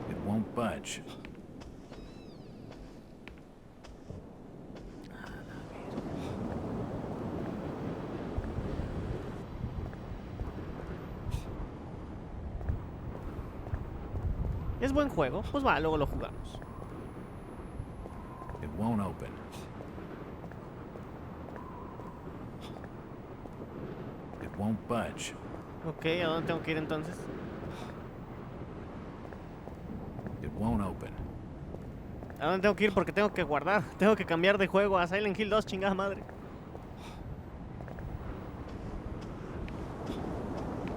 It won't budge. Es buen juego, pues va, luego lo jugamos. It won't open. It won't budge. Ok, ¿a dónde tengo que ir entonces? It won't open. ¿A dónde tengo que ir? Porque tengo que guardar. Tengo que cambiar de juego a Silent Hill 2, chingada madre.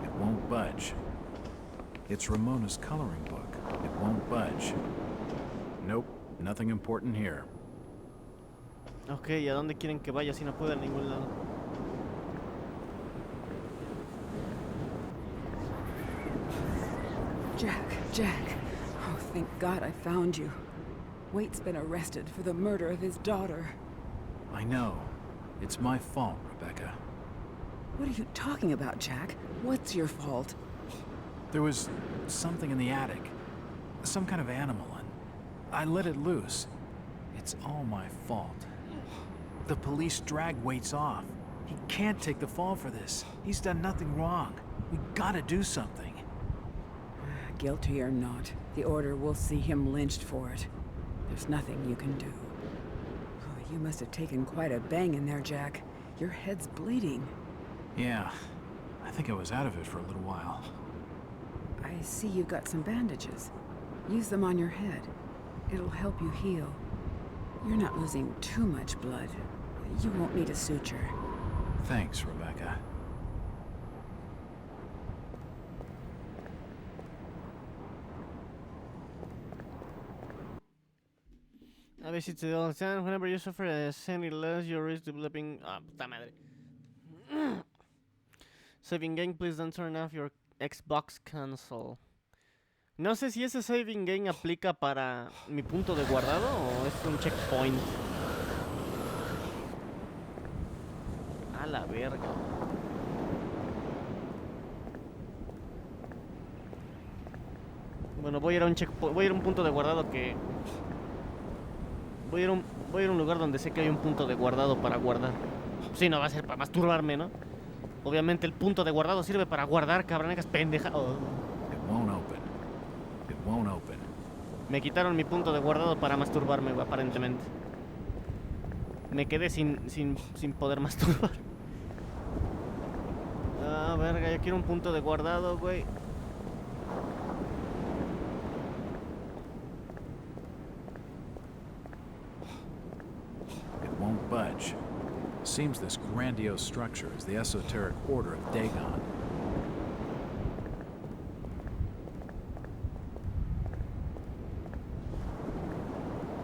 It won't budge. It's Ramona's coloring book. It won't budge. Nope, nothing important here. Ok, ¿a dónde quieren que vaya si no puedo a ningún lado? Jack. Oh, thank God I found you. Waite's been arrested for the murder of his daughter. I know. It's my fault, Rebecca. What are you talking about, Jack? What's your fault? There was something in the attic. Some kind of animal, and I let it loose. It's all my fault. The police dragged Waits off. He can't take the fall for this. He's done nothing wrong. We gotta do something. Guilty or not, the Order will see him lynched for it. There's nothing you can do. Oh, you must have taken quite a bang in there, Jack. Your head's bleeding. Yeah, I think I was out of it for a little while. I see you've got some bandages. Use them on your head. It'll help you heal. You're not losing too much blood. You won't need a suture. Thanks, Rebecca. A ver si te understand. Whenever you suffer a sanity loss, you risk developing. Ah, puta madre. Saving game, please don't turn off your Xbox console. No sé si ese saving game aplica para mi punto de guardado o es un checkpoint. A la verga. Bueno, voy a ir a un checkpoint, voy a ir a un punto de guardado que... Voy a ir a un lugar donde sé que hay un punto de guardado para guardar. Sí, no va a ser para masturbarme, ¿no? Obviamente el punto de guardado sirve para guardar, cabronegas pendeja. Oh. It won't open. It won't open. Me quitaron mi punto de guardado para masturbarme, güey, aparentemente. Me quedé sin poder masturbar. Ah, verga, yo quiero un punto de guardado, güey. It won't budge. Seems this grandiose structure is the esoteric order of Dagon.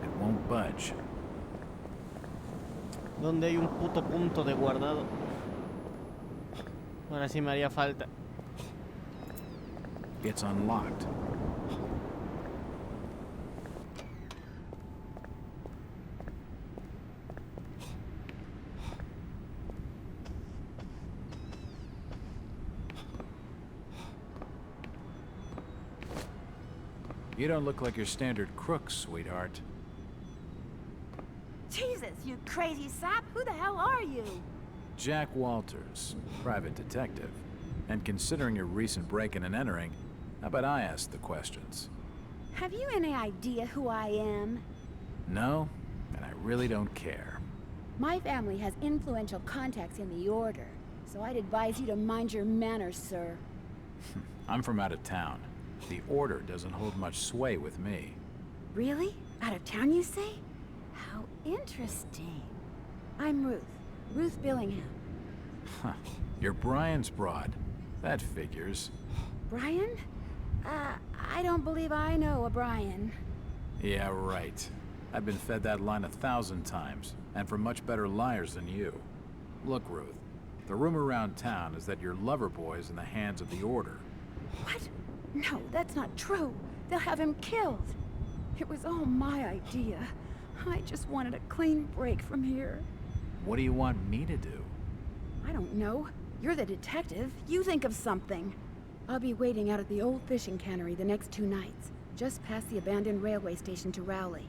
It won't budge. ¿Dónde hay un puto punto de guardado? Ahora sí me haría falta. It's unlocked. You don't look like your standard crook, sweetheart. Jesus, you crazy sap! Who the hell are you? Jack Walters, private detective. And considering your recent break-in and entering, how about I ask the questions? Have you any idea who I am? No, and I really don't care. My family has influential contacts in the Order, so I'd advise you to mind your manners, sir. I'm from out of town. The Order doesn't hold much sway with me. Really? Out of town, you say? How interesting. I'm Ruth. Ruth Billingham. Huh. You're Brian's broad. That figures. Brian? I don't believe I know a Brian. Yeah, right. I've been fed that line 1,000 times, and from much better liars than you. Look, Ruth, the rumor around town is that your lover boy is in the hands of the Order. What? No, that's not true. They'll have him killed. It was all my idea. I just wanted a clean break from here. What do you want me to do? I don't know. You're the detective. You think of something. I'll be waiting out at the old fishing cannery the next 2 nights, just past the abandoned railway station to Rowley.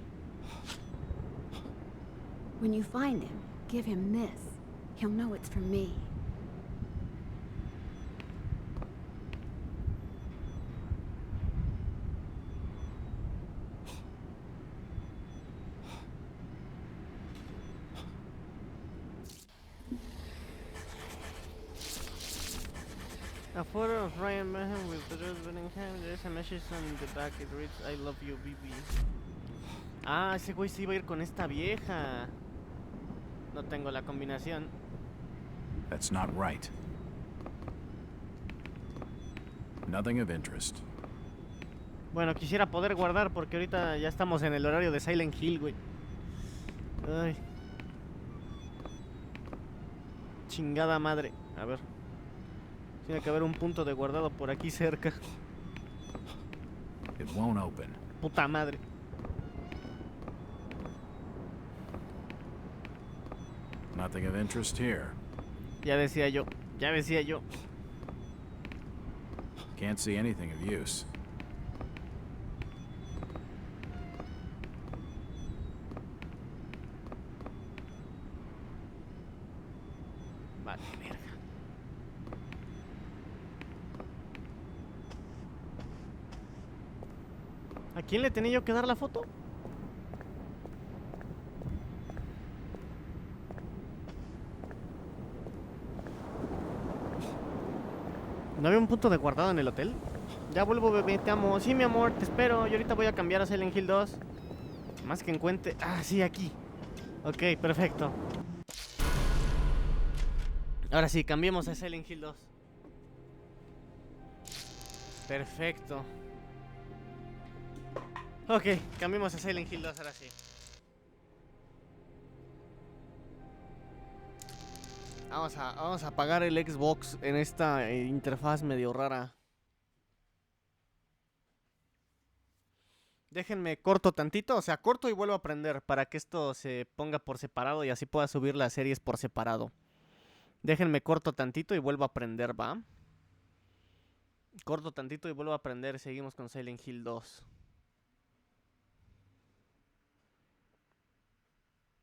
When you find him, give him this. He'll know it's from me. A photo of Ryan Mayhem with the rose burning hand. There's a message on the back. It reads, I love you, baby. Ah, ese güey se iba a ir con esta vieja. No tengo la combinación. That's not right. Nothing of interest. Bueno, quisiera poder guardar porque ahorita ya estamos en el horario de Silent Hill, güey. Ay. Chingada madre. A ver. Tiene que haber un punto de guardado por aquí cerca. It won't open. Puta madre. Nothing of interest here. Ya decía yo. Ya decía yo. Can't see anything of use. Vale, verga. ¿A quién le tenía yo que dar la foto? ¿No había un punto de guardado en el hotel? Ya vuelvo, bebé, te amo. Sí, mi amor, te espero. Yo ahorita voy a cambiar a Silent Hill 2. Más que encuentre... Ah, sí, aquí. Ok, perfecto. Ahora sí, cambiemos a Silent Hill 2. Perfecto. Ok, cambiemos a Silent Hill 2 ahora sí. Vamos a apagar el Xbox en esta interfaz medio rara. Déjenme corto tantito, o sea, corto y vuelvo a prender para que esto se ponga por separado y así pueda subir las series por separado. Déjenme corto tantito y vuelvo a prender, ¿va? Corto tantito y vuelvo a prender, seguimos con Silent Hill 2.